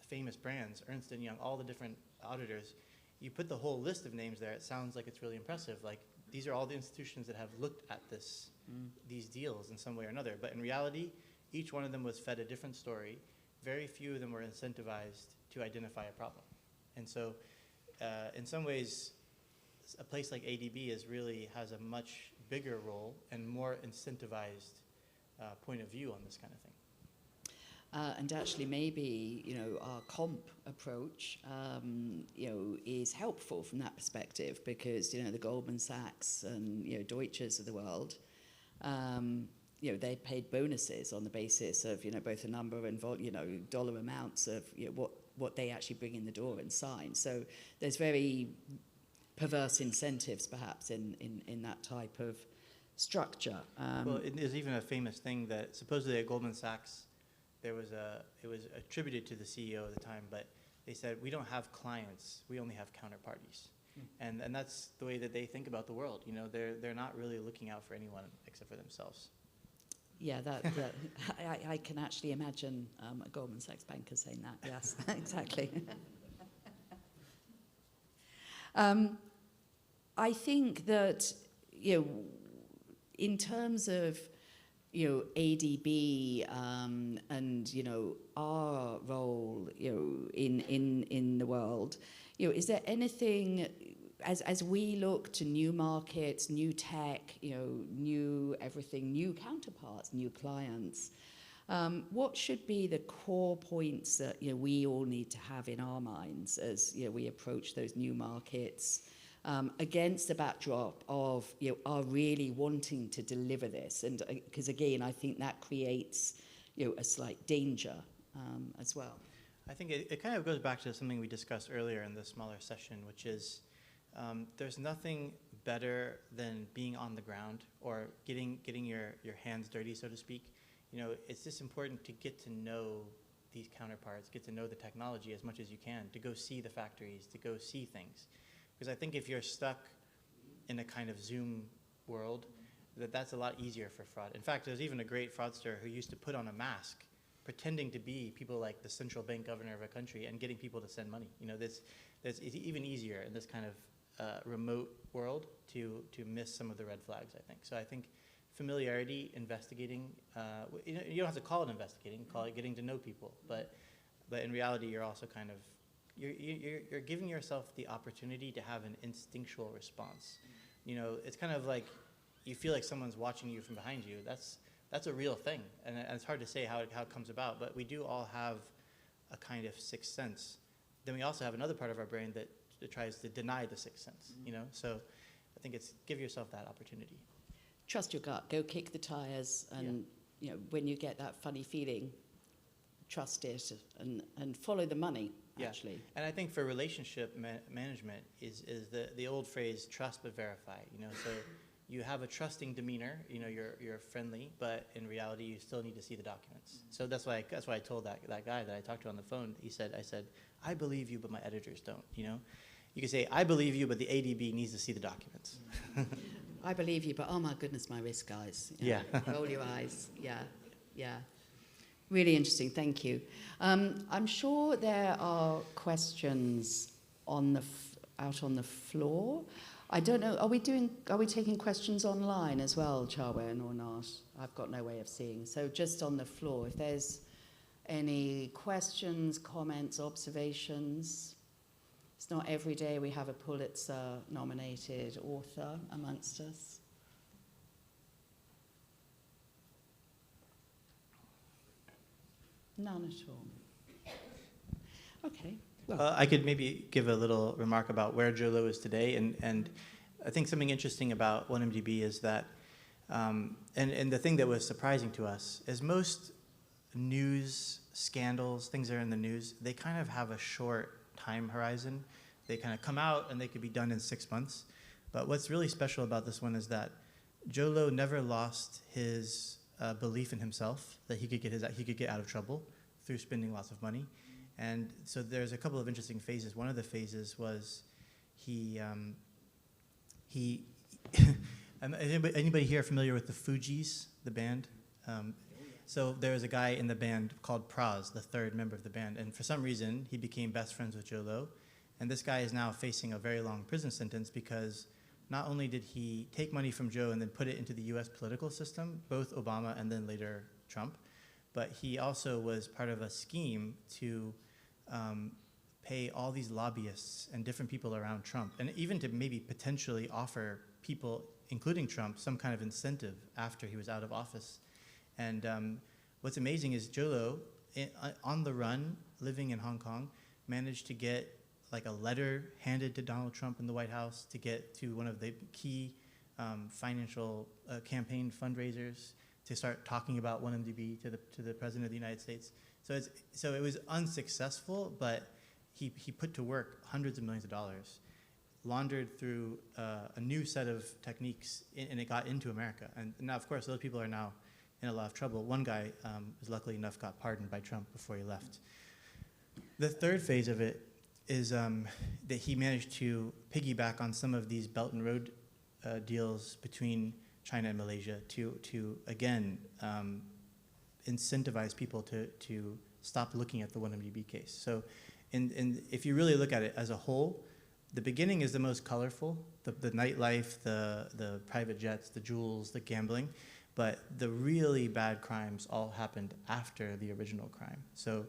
famous brands, Ernst & Young, all the different auditors, you put the whole list of names there, it sounds like it's really impressive. Like, these are all the institutions that have looked at these deals in some way or another. But in reality, each one of them was fed a different story. Very few of them were incentivized to identify a problem. And so, in some ways, a place like ADB has a much bigger role and more incentivized point of view on this kind of thing. And actually, maybe our comp approach, is helpful from that perspective because the Goldman Sachs and Deutsches of the world, they paid bonuses on the basis of both the number and dollar amounts of what they actually bring in the door and sign. So there's very perverse incentives perhaps in that type of structure. Well, there's even a famous thing that supposedly at Goldman Sachs, it was attributed to the CEO at the time, but they said, we don't have clients, we only have counterparties. And that's the way that they think about the world. They're not really looking out for anyone except for themselves. Yeah, I can actually imagine a Goldman Sachs banker saying that. Yes, exactly. I think that in terms of ADB and our role in the world, is there anything as we look to new markets, new tech, new everything, new counterparts, new clients, what should be the core points that we all need to have in our minds as we approach those new markets? Against the backdrop of are really wanting to deliver this, and because again, I think that creates a slight danger as well. I think it kind of goes back to something we discussed earlier in the smaller session, which is there's nothing better than being on the ground or getting your hands dirty, so to speak. It's just important to get to know these counterparts, get to know the technology as much as you can, to go see the factories, to go see things. Because I think if you're stuck in a kind of Zoom world, that's a lot easier for fraud. In fact, there's even a great fraudster who used to put on a mask, pretending to be people like the central bank governor of a country and getting people to send money. It's even easier in this kind of remote world to miss some of the red flags, I think. So I think familiarity, investigating, you don't have to call it investigating, call it getting to know people. But in reality, you're also kind of, you're giving yourself the opportunity to have an instinctual response. It's kind of like you feel like someone's watching you from behind you. That's a real thing, and it's hard to say how it comes about, but we do all have a kind of sixth sense. Then we also have another part of our brain that tries to deny the sixth sense, So I think it's give yourself that opportunity. Trust your gut. Go kick the tires, and when you get that funny feeling, trust it and follow the money, actually. And I think for relationship management is the old phrase, trust but verify, you know, so you have a trusting demeanor, you know, you're friendly, but in reality you still need to see the documents. So that's why I told that guy that I talked to on the phone, I said, I believe you, but my editors don't, you know. You can say, I believe you, but the ADB needs to see the documents. I believe you, but oh my goodness, my risk, guys. Yeah. Roll your eyes. Yeah. Really interesting. Thank you. I'm sure there are questions out on the floor. I don't know. Are we taking questions online as well, Chawen, or not? I've got no way of seeing. So just on the floor, if there's any questions, comments, observations. It's not every day we have a Pulitzer-nominated author amongst us. None at all. Okay. Well, I could maybe give a little remark about where Zhou Luo is today, and I think something interesting about 1MDB is that, and the thing that was surprising to us is most news scandals, things that are in the news, they kind of have a short time horizon. They kind of come out and they could be done in 6 months. But what's really special about this one is that Zhou Luo never lost his belief in himself, that he could get out of trouble through spending lots of money. And so there's a couple of interesting phases. One of the phases was anybody here familiar with the Fugees, the band? So there was a guy in the band called Praz, the third member of the band, and for some reason he became best friends with Zhou Luo, and this guy is now facing a very long prison sentence because not only did he take money from Zhou and then put it into the US political system, both Obama and then later Trump, but he also was part of a scheme to pay all these lobbyists and different people around Trump, and even to maybe potentially offer people, including Trump, some kind of incentive after he was out of office. And what's amazing is Zhou Luo, on the run, living in Hong Kong, managed to get like a letter handed to Donald Trump in the White House to get to one of the key financial campaign fundraisers to start talking about 1MDB to the President of the United States. So it was unsuccessful, but he put to work hundreds of millions of dollars, laundered through a new set of techniques, and it got into America. And now, of course, those people are now in a lot of trouble. One guy, was luckily enough, got pardoned by Trump before he left. The third phase of it is that he managed to piggyback on some of these Belt and Road deals between China and Malaysia to again, incentivize people to stop looking at the 1MDB case. So if you really look at it as a whole, the beginning is the most colorful, the nightlife, the private jets, the jewels, the gambling, but the really bad crimes all happened after the original crime. So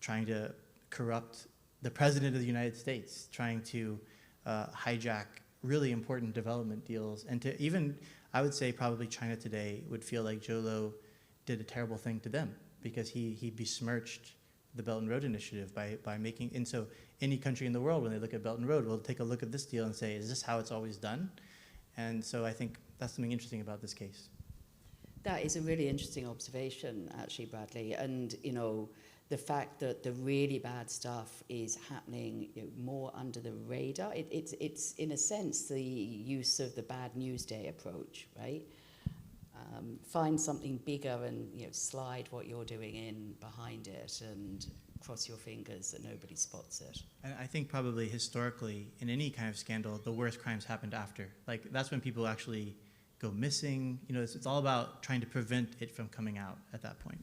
trying to corrupt the President of the United States, trying to hijack really important development deals, and to even, I would say probably China today would feel like Zhou Luo did a terrible thing to them because he besmirched the Belt and Road Initiative by making, and so any country in the world, when they look at Belt and Road, will take a look at this deal and say, is this how it's always done? And so I think that's something interesting about this case. that is a really interesting observation, actually, Bradley. And, you know, the fact that the really bad stuff is happening, you know, more under the radar. It's in a sense the use of the bad news day approach, right? Find something bigger and, you know, slide what you're doing in behind it and cross your fingers that nobody spots it. And I think probably historically, in any kind of scandal, the worst crimes happened after. Like, that's when people actually go missing. You know, it's all about trying to prevent it from coming out at that point.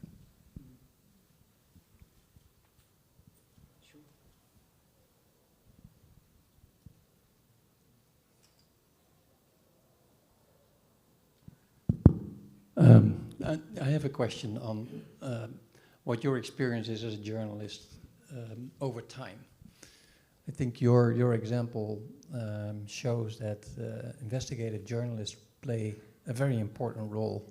I have a question on what your experience is as a journalist over time. I think your example shows that investigative journalists play a very important role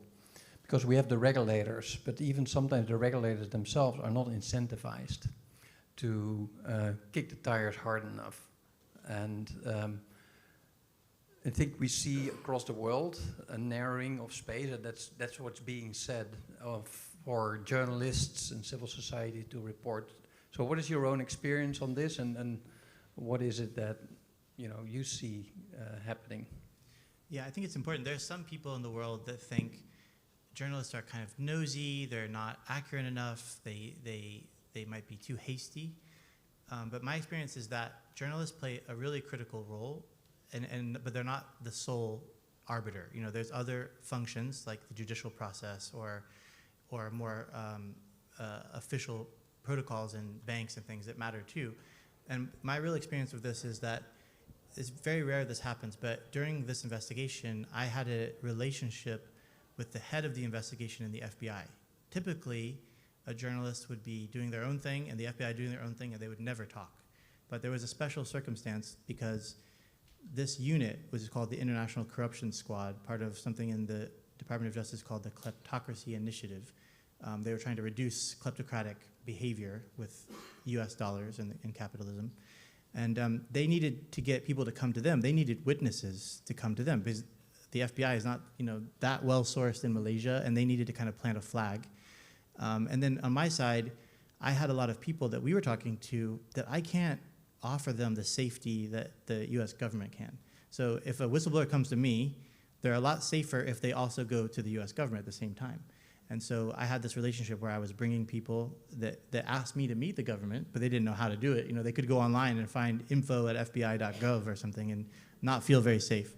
because we have the regulators, but even sometimes the regulators themselves are not incentivized to kick the tires hard enough. And I think we see across the world a narrowing of space, and that's what's being said, of for journalists and civil society to report. So what is your own experience on this, and what is it that you see happening? Yeah, I think it's important. There's some people in the world that think journalists are kind of nosy, they're not accurate enough, they might be too hasty. But my experience is that journalists play a really critical role, but they're not the sole arbiter. There's other functions like the judicial process or more official protocols in banks and things that matter too. And my real experience with this is that it's very rare this happens, but during this investigation, I had a relationship with the head of the investigation in the FBI. Typically, a journalist would be doing their own thing and the FBI doing their own thing, and they would never talk. But there was a special circumstance because this unit, which is called the International Corruption Squad, part of something in the Department of Justice called the Kleptocracy Initiative. They were trying to reduce kleptocratic behavior with US dollars and capitalism. And they needed to get people to come to them. They needed witnesses to come to them because the FBI is not that well sourced in Malaysia, and they needed to kind of plant a flag. And then on my side, I had a lot of people that we were talking to that I can't offer them the safety that the US government can. So if a whistleblower comes to me, they're a lot safer if they also go to the US government at the same time. And so I had this relationship where I was bringing people that asked me to meet the government, but they didn't know how to do it. They could go online and find info@fbi.gov or something and not feel very safe.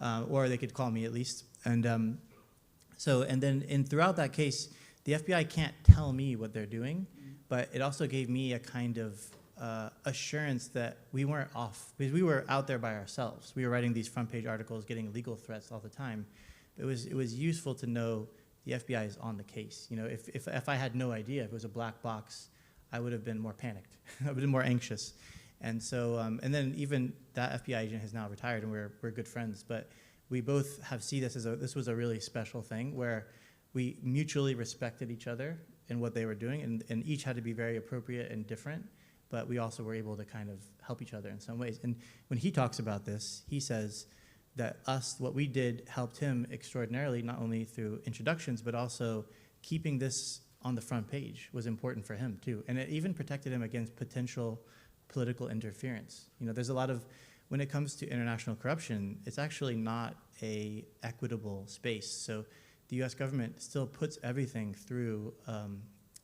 Or they could call me at least. And then throughout that case, the FBI can't tell me what they're doing, but it also gave me a kind of assurance that we weren't off, because we were out there by ourselves. We were writing these front page articles, getting legal threats all the time. It was useful to know the FBI is on the case. If I had no idea, if it was a black box, I would have been more panicked. I would have been more anxious. And so, and then even that FBI agent has now retired, and we're good friends. But we both have seen this as this was a really special thing where we mutually respected each other in what they were doing, and each had to be very appropriate and different. But we also were able to kind of help each other in some ways. And when he talks about this, he says that what we did helped him extraordinarily, not only through introductions, but also keeping this on the front page was important for him too. And it even protected him against potential political interference. There's a lot of, when it comes to international corruption, it's actually not a equitable space. So the US government still puts everything through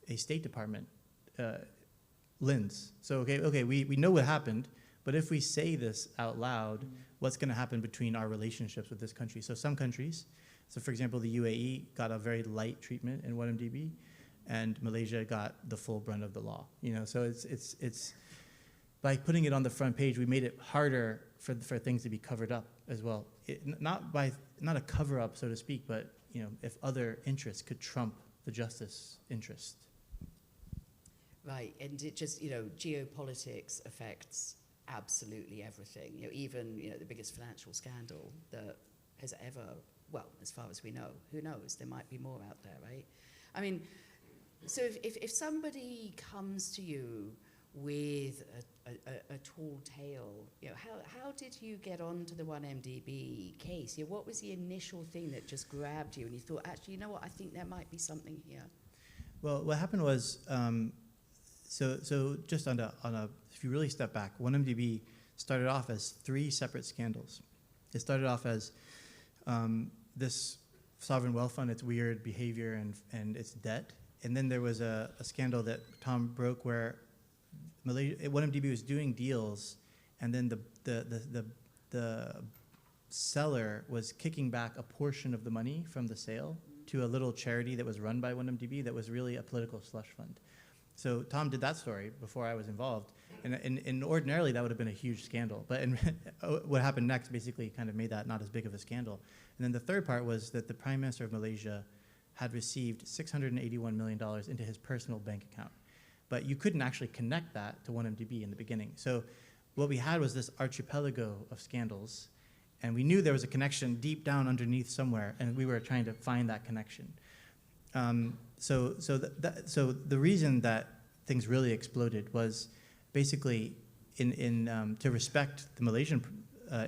a State Department lens. So, okay, we know what happened, but if we say this out loud, what's going to happen between our relationships with this country? So some countries, for example, the UAE got a very light treatment in 1MDB, and Malaysia got the full brunt of the law. So it's by putting it on the front page, we made it harder for things to be covered up as well. Not a cover up, so to speak, but if other interests could trump the justice interest. Right, and it just, geopolitics affects absolutely everything. Even, the biggest financial scandal that has ever, well, as far as we know, who knows? There might be more out there, right? I mean, so if somebody comes to you with a tall tale, how did you get onto the 1MDB case? What was the initial thing that just grabbed you and you thought, actually, I think there might be something here? Well, what happened was, so just if you really step back, 1MDB started off as 3 separate scandals. It started off as this sovereign wealth fund, its weird behavior and its debt. And then there was a scandal that Tom broke where 1MDB was doing deals, and then the seller was kicking back a portion of the money from the sale to a little charity that was run by 1MDB that was really a political slush fund. So Tom did that story before I was involved, and ordinarily that would have been a huge scandal. But what happened next basically kind of made that not as big of a scandal. And then the third part was that the Prime Minister of Malaysia had received $681 million into his personal bank account. But you couldn't actually connect that to 1MDB in the beginning. So what we had was this archipelago of scandals, and we knew there was a connection deep down underneath somewhere, and we were trying to find that connection. So the reason that things really exploded was basically to respect the Malaysian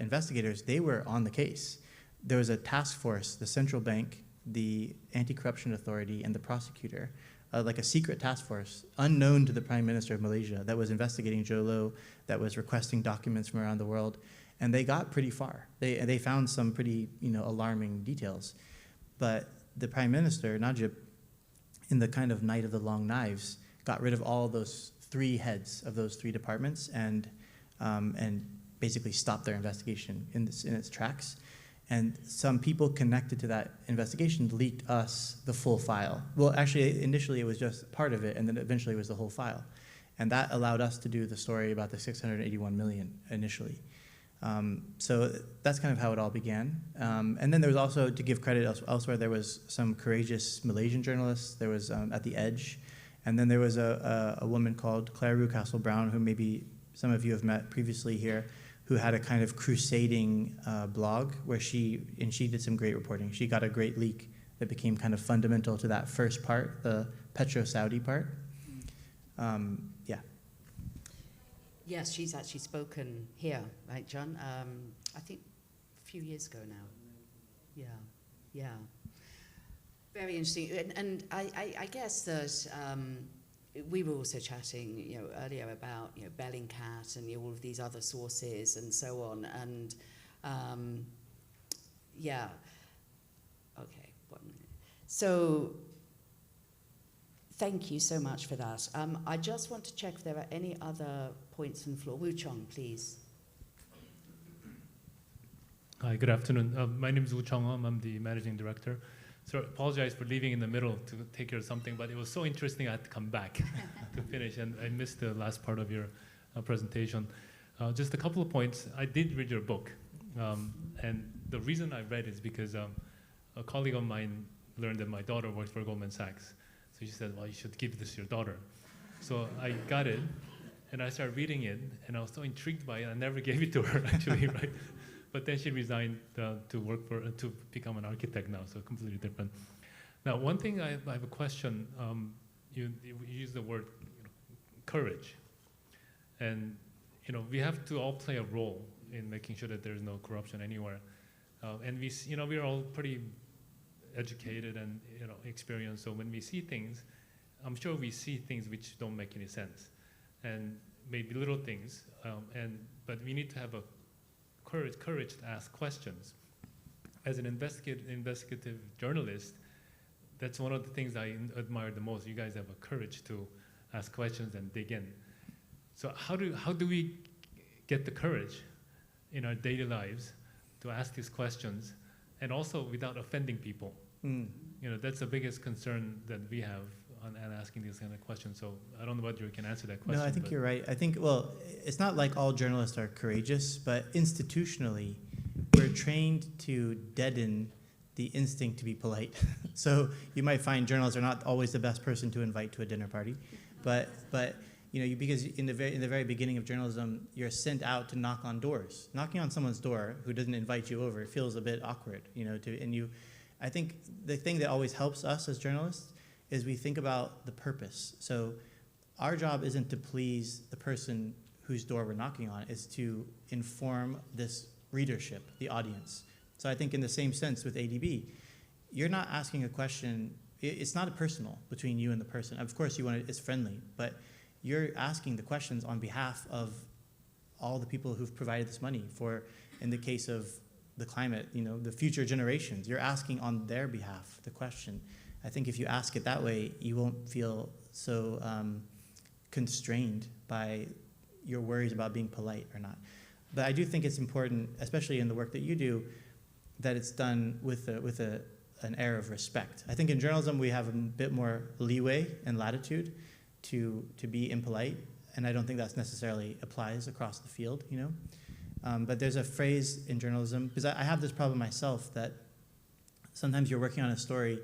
investigators. They were on the case. There was a task force, the central bank, the anti-corruption authority and the prosecutor, like a secret task force, unknown to the Prime Minister of Malaysia, that was investigating Jolo, that was requesting documents from around the world, and they got pretty far. They found some pretty alarming details, but the Prime Minister, Najib, in the kind of night of the long knives, got rid of all those three heads of those three departments and basically stopped their investigation in its tracks. And some people connected to that investigation leaked us the full file. Well, actually, initially it was just part of it, and then eventually it was the whole file. And that allowed us to do the story about the 681 million initially. So that's kind of how it all began. And then there was also, to give credit elsewhere, there was some courageous Malaysian journalists. There was At the Edge. And then there was a woman called Claire Rucastle Brown, who maybe some of you have met previously here, who had a kind of crusading blog where she did some great reporting. She got a great leak that became kind of fundamental to that first part, the Petro-Saudi part. Yeah. Yes, she's actually spoken here, right, John? I think a few years ago now. Yeah. Very interesting. And I guess that we were also chatting, earlier about, Bellingcat and all of these other sources and so on. And yeah. Okay, 1 minute. So thank you so much for that. I just want to check if there are any other points on the floor. Wu Chong, please. Hi, good afternoon. My name is Wu Chong. I'm the managing director. So I apologize for leaving in the middle to take care of something, but it was so interesting I had to come back to finish, and I missed the last part of your presentation. Just a couple of points. I did read your book, and the reason I read is because a colleague of mine learned that my daughter works for Goldman Sachs. So she said, well, you should give this to your daughter. So I got it, and I started reading it, and I was so intrigued by it, I never gave it to her, actually, right? But then she resigned to become an architect now, so completely different. Now, one thing I have a question. You use the word courage, and we have to all play a role in making sure that there is no corruption anywhere. And we're all pretty educated and experienced. So when we see things, I'm sure we see things which don't make any sense, and maybe little things. But we need to have a courage to ask questions. As an investigative journalist, that's one of the things I admire the most. You guys have a courage to ask questions and dig in. So how do we get the courage in our daily lives to ask these questions, and also without offending people? That's the biggest concern that we have on asking these kind of questions. So I don't know whether you can answer that question. No, I think you're right. I think, well, it's not like all journalists are courageous, but institutionally, we're trained to deaden the instinct to be polite. So you might find journalists are not always the best person to invite to a dinner party, but because in the very beginning of journalism, you're sent out to knock on doors. Knocking on someone's door who doesn't invite you over feels a bit awkward, I think the thing that always helps us as journalists is we think about the purpose. So our job isn't to please the person whose door we're knocking on, it's to inform this readership, the audience. So I think in the same sense with ADB, you're not asking a question, it's not personal between you and the person. Of course it's friendly, but you're asking the questions on behalf of all the people who've provided this money for, in the case of the climate, the future generations. You're asking on their behalf the question. I think if you ask it that way, you won't feel so constrained by your worries about being polite or not. But I do think it's important, especially in the work that you do, that it's done with an air of respect. I think in journalism we have a bit more leeway and latitude to be impolite, and I don't think that necessarily applies across the field, But there's a phrase in journalism, because I have this problem myself, that sometimes you're working on a story,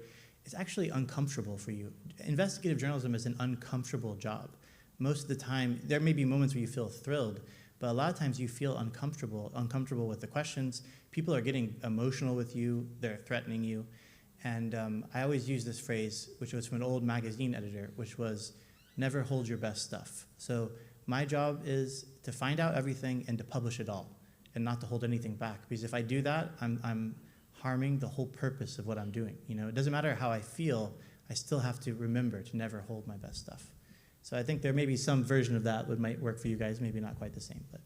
it's actually uncomfortable for you. Investigative journalism is an uncomfortable job. Most of the time, there may be moments where you feel thrilled, but a lot of times you feel uncomfortable with the questions. People are getting emotional with you, they're threatening you. And I always use this phrase, which was from an old magazine editor, which was, never hold your best stuff. So my job is to find out everything and to publish it all, and not to hold anything back. Because if I do that, I'm harming the whole purpose of what I'm doing. You know, it doesn't matter how I feel, I still have to remember to never hold my best stuff. So I think there may be some version of that that might work for you guys, maybe not quite the same, but.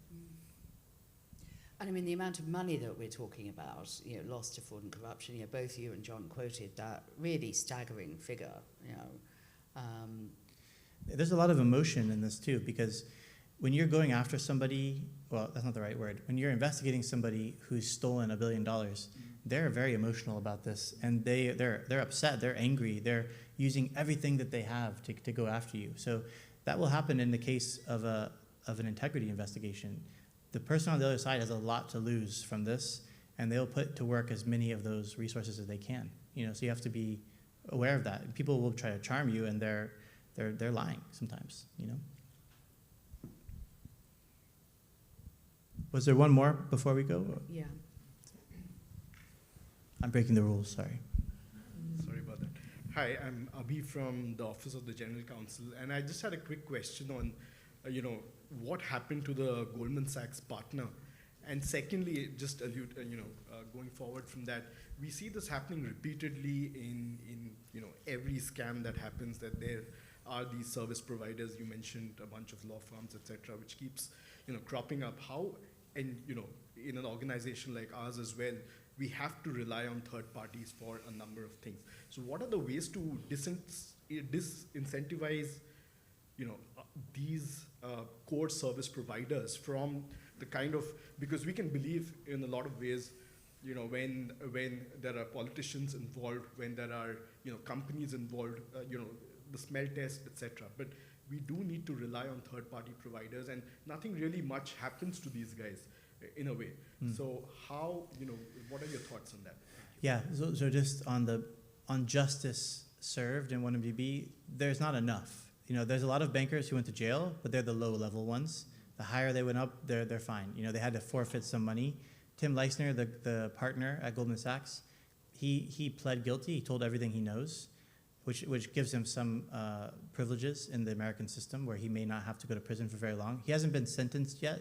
And I mean, the amount of money that we're talking about, you know, lost to fraud and corruption, you know, both you and John quoted that really staggering figure, you know. There's a lot of emotion in this too, because when you're going after somebody, well, that's not the right word. When you're investigating somebody who's stolen $1 billion, they're very emotional about this, and they're upset, they're angry, they're using everything that they have to go after you. So that will happen in the case of an integrity investigation. The person on the other side has a lot to lose from this, and they'll put to work as many of those resources as they can. You know, so you have to be aware of that. People will try to charm you, and they're lying sometimes. You know. Was there one more before we go? Yeah. I'm breaking the rules. Sorry. Sorry about that. Hi, I'm Abhi from the Office of the General Counsel, and I just had a quick question on, what happened to the Goldman Sachs partner, and secondly, just going forward from that, we see this happening repeatedly in every scam that happens. That there are these service providers. You mentioned a bunch of law firms, etc., which keeps cropping up. How, and in an organization like ours as well, we have to rely on third parties for a number of things. So what are the ways to disincentivize, these core service providers from the kind of, because we can believe in a lot of ways, when there are politicians involved, when there are companies involved, the smell test, etc. But we do need to rely on third-party providers, and nothing really much happens to these guys in a way. So how, what are your thoughts on that? Yeah, so just on justice served in 1MDB, there's not enough. There's a lot of bankers who went to jail, but they're the low-level ones. The higher they went up, they're fine. They had to forfeit some money. Tim Leissner, the partner at Goldman Sachs, he pled guilty. He told everything he knows, which gives him some privileges in the American system where he may not have to go to prison for very long. He hasn't been sentenced yet.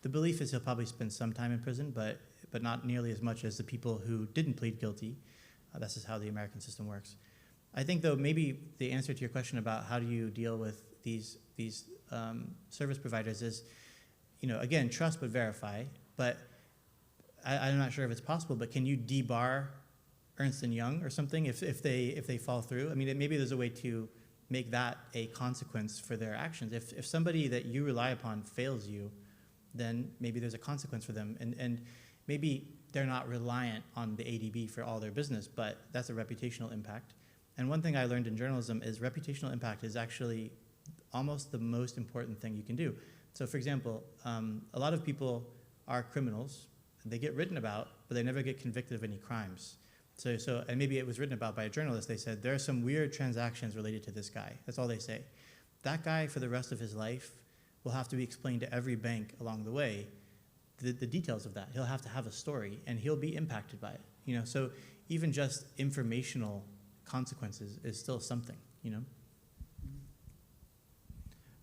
The belief is he'll probably spend some time in prison, but not nearly as much as the people who didn't plead guilty. That's just how the American system works. I think, though, maybe the answer to your question about how do you deal with these service providers is, again, trust but verify. But I'm not sure if it's possible, but can you debar Ernst & Young or something if they fall through? I mean, maybe there's a way to make that a consequence for their actions. If somebody that you rely upon fails you, then maybe there's a consequence for them. And maybe they're not reliant on the ADB for all their business, but that's a reputational impact. And one thing I learned in journalism is reputational impact is actually almost the most important thing you can do. So for example, a lot of people are criminals. They get written about, but they never get convicted of any crimes. So and maybe it was written about by a journalist. They said, there are some weird transactions related to this guy. That's all they say. That guy, for the rest of his life, will have to be explained to every bank along the way, the details of that. He'll have to have a story, and he'll be impacted by it. So even just informational consequences is still something,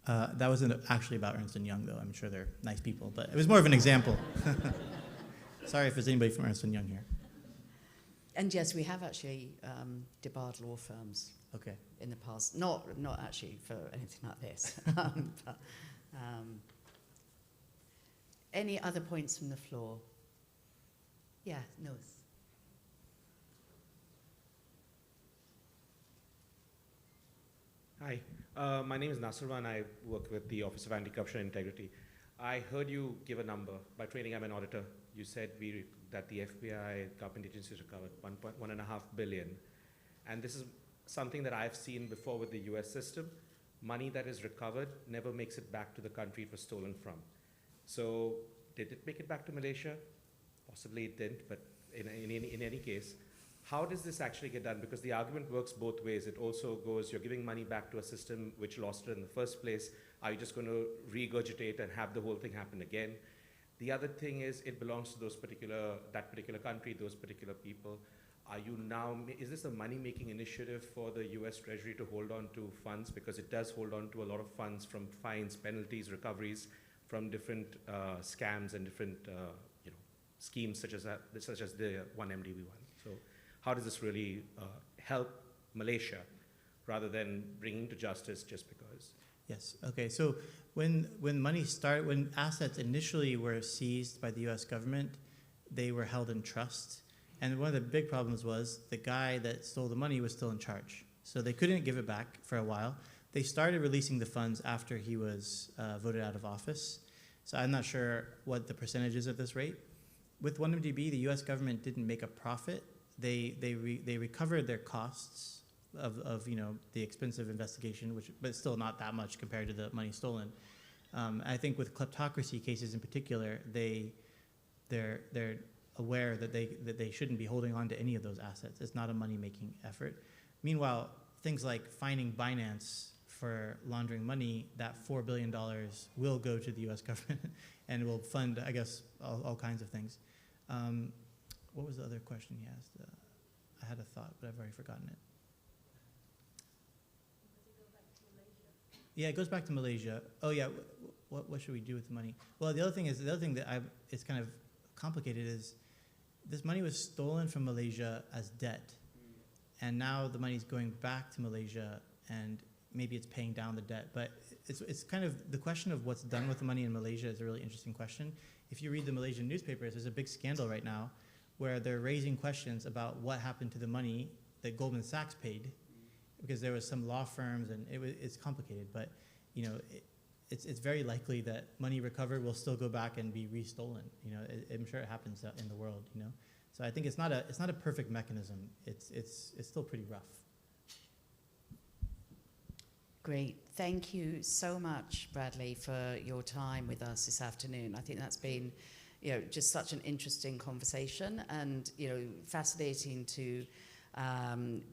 That wasn't actually about Ernst & Young, though. I'm sure they're nice people, but it was more of an example. Sorry if there's anybody from Ernst & Young here. And yes, we have actually debarred law firms in the past. Not actually for anything like this. But, any other points from the floor? Yeah, no. Hi, my name is Nasrullah and I work with the Office of Anti-Corruption and Integrity. I heard you give a number. By training, I'm an auditor. You said that the FBI government agencies recovered $1.5 billion. And this is something that I've seen before with the US system. Money that is recovered never makes it back to the country it was stolen from. So did it make it back to Malaysia? Possibly it didn't, but in any case, how does this actually get done? Because the argument works both ways. It also goes, you're giving money back to a system which lost it in the first place. Are you just going to regurgitate and have the whole thing happen again? The other thing is, it belongs to that particular country, those particular people. Are you now, is this a money-making initiative for the US Treasury to hold on to funds? Because it does hold on to a lot of funds from fines, penalties, recoveries from different scams and different schemes such as the 1MDB one. So how does this really help Malaysia rather than bringing to justice just because? Yes. Okay. So when assets initially were seized by the U.S. government, they were held in trust, and one of the big problems was the guy that stole the money was still in charge, so they couldn't give it back for a while. They started releasing the funds after he was voted out of office. So I'm not sure what the percentage is of this rate. With 1MDB, the U.S. government didn't make a profit. They recovered their costs of the expensive investigation, but still not that much compared to the money stolen. I think with kleptocracy cases in particular, they're aware that they shouldn't be holding on to any of those assets. It's not a money-making effort. Meanwhile, things like fining Binance for laundering money, that $4 billion will go to the U.S. government and will fund, I guess, all kinds of things. What was the other question he asked? I had a thought, but I've already forgotten it. Yeah, it goes back to Malaysia. Oh yeah, what should we do with the money? Well, the other thing that it's kind of complicated is this money was stolen from Malaysia as debt, and now the money's going back to Malaysia, and maybe it's paying down the debt. But it's kind of the question of what's done with the money in Malaysia is a really interesting question. If you read the Malaysian newspapers, there's a big scandal right now where they're raising questions about what happened to the money that Goldman Sachs paid, because there was some law firms, and it's complicated. But it's very likely that money recovered will still go back and be restolen. I'm sure it happens in the world. So I think it's not a perfect mechanism. It's still pretty rough. Great. Thank you so much, Bradley, for your time with us this afternoon. I think that's been, just such an interesting conversation, and, fascinating to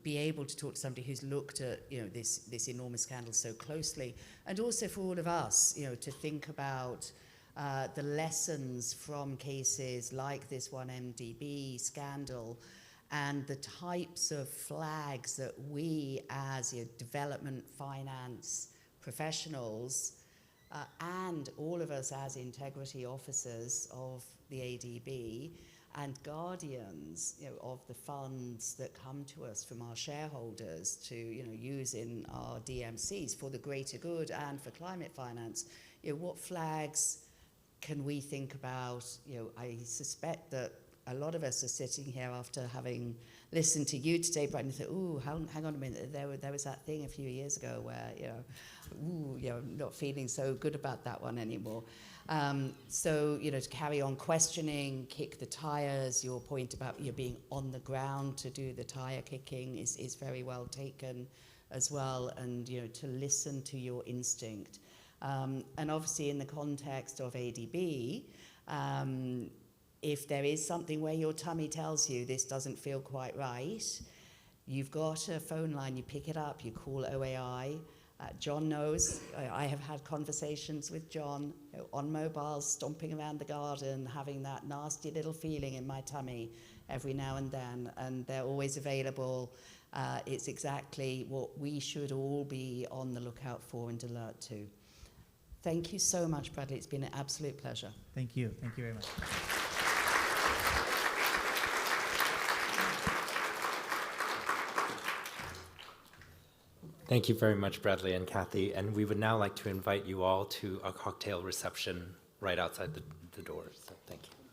be able to talk to somebody who's looked at, this enormous scandal so closely, and also for all of us, to think about the lessons from cases like this 1MDB scandal, and the types of flags that we as development finance professionals and all of us as integrity officers of the ADB and guardians of the funds that come to us from our shareholders to use in our DMCs for the greater good and for climate finance, what flags can we think about? I suspect that a lot of us are sitting here after having listened to you today, Brian, and thought, ooh, hang on a minute, there was that thing a few years ago where, I'm not feeling so good about that one anymore. So, to carry on questioning, kick the tires, your point about being on the ground to do the tire kicking is very well taken as well, and, to listen to your instinct. And obviously in the context of ADB, if there is something where your tummy tells you this doesn't feel quite right, you've got a phone line, you pick it up, you call OAI. John knows, I have had conversations with John on mobile, stomping around the garden, having that nasty little feeling in my tummy every now and then, and they're always available. It's exactly what we should all be on the lookout for and alert to. Thank you so much, Bradley. It's been an absolute pleasure. Thank you. Thank you very much. Thank you very much, Bradley and Kathy. And we would now like to invite you all to a cocktail reception right outside the doors. So thank you.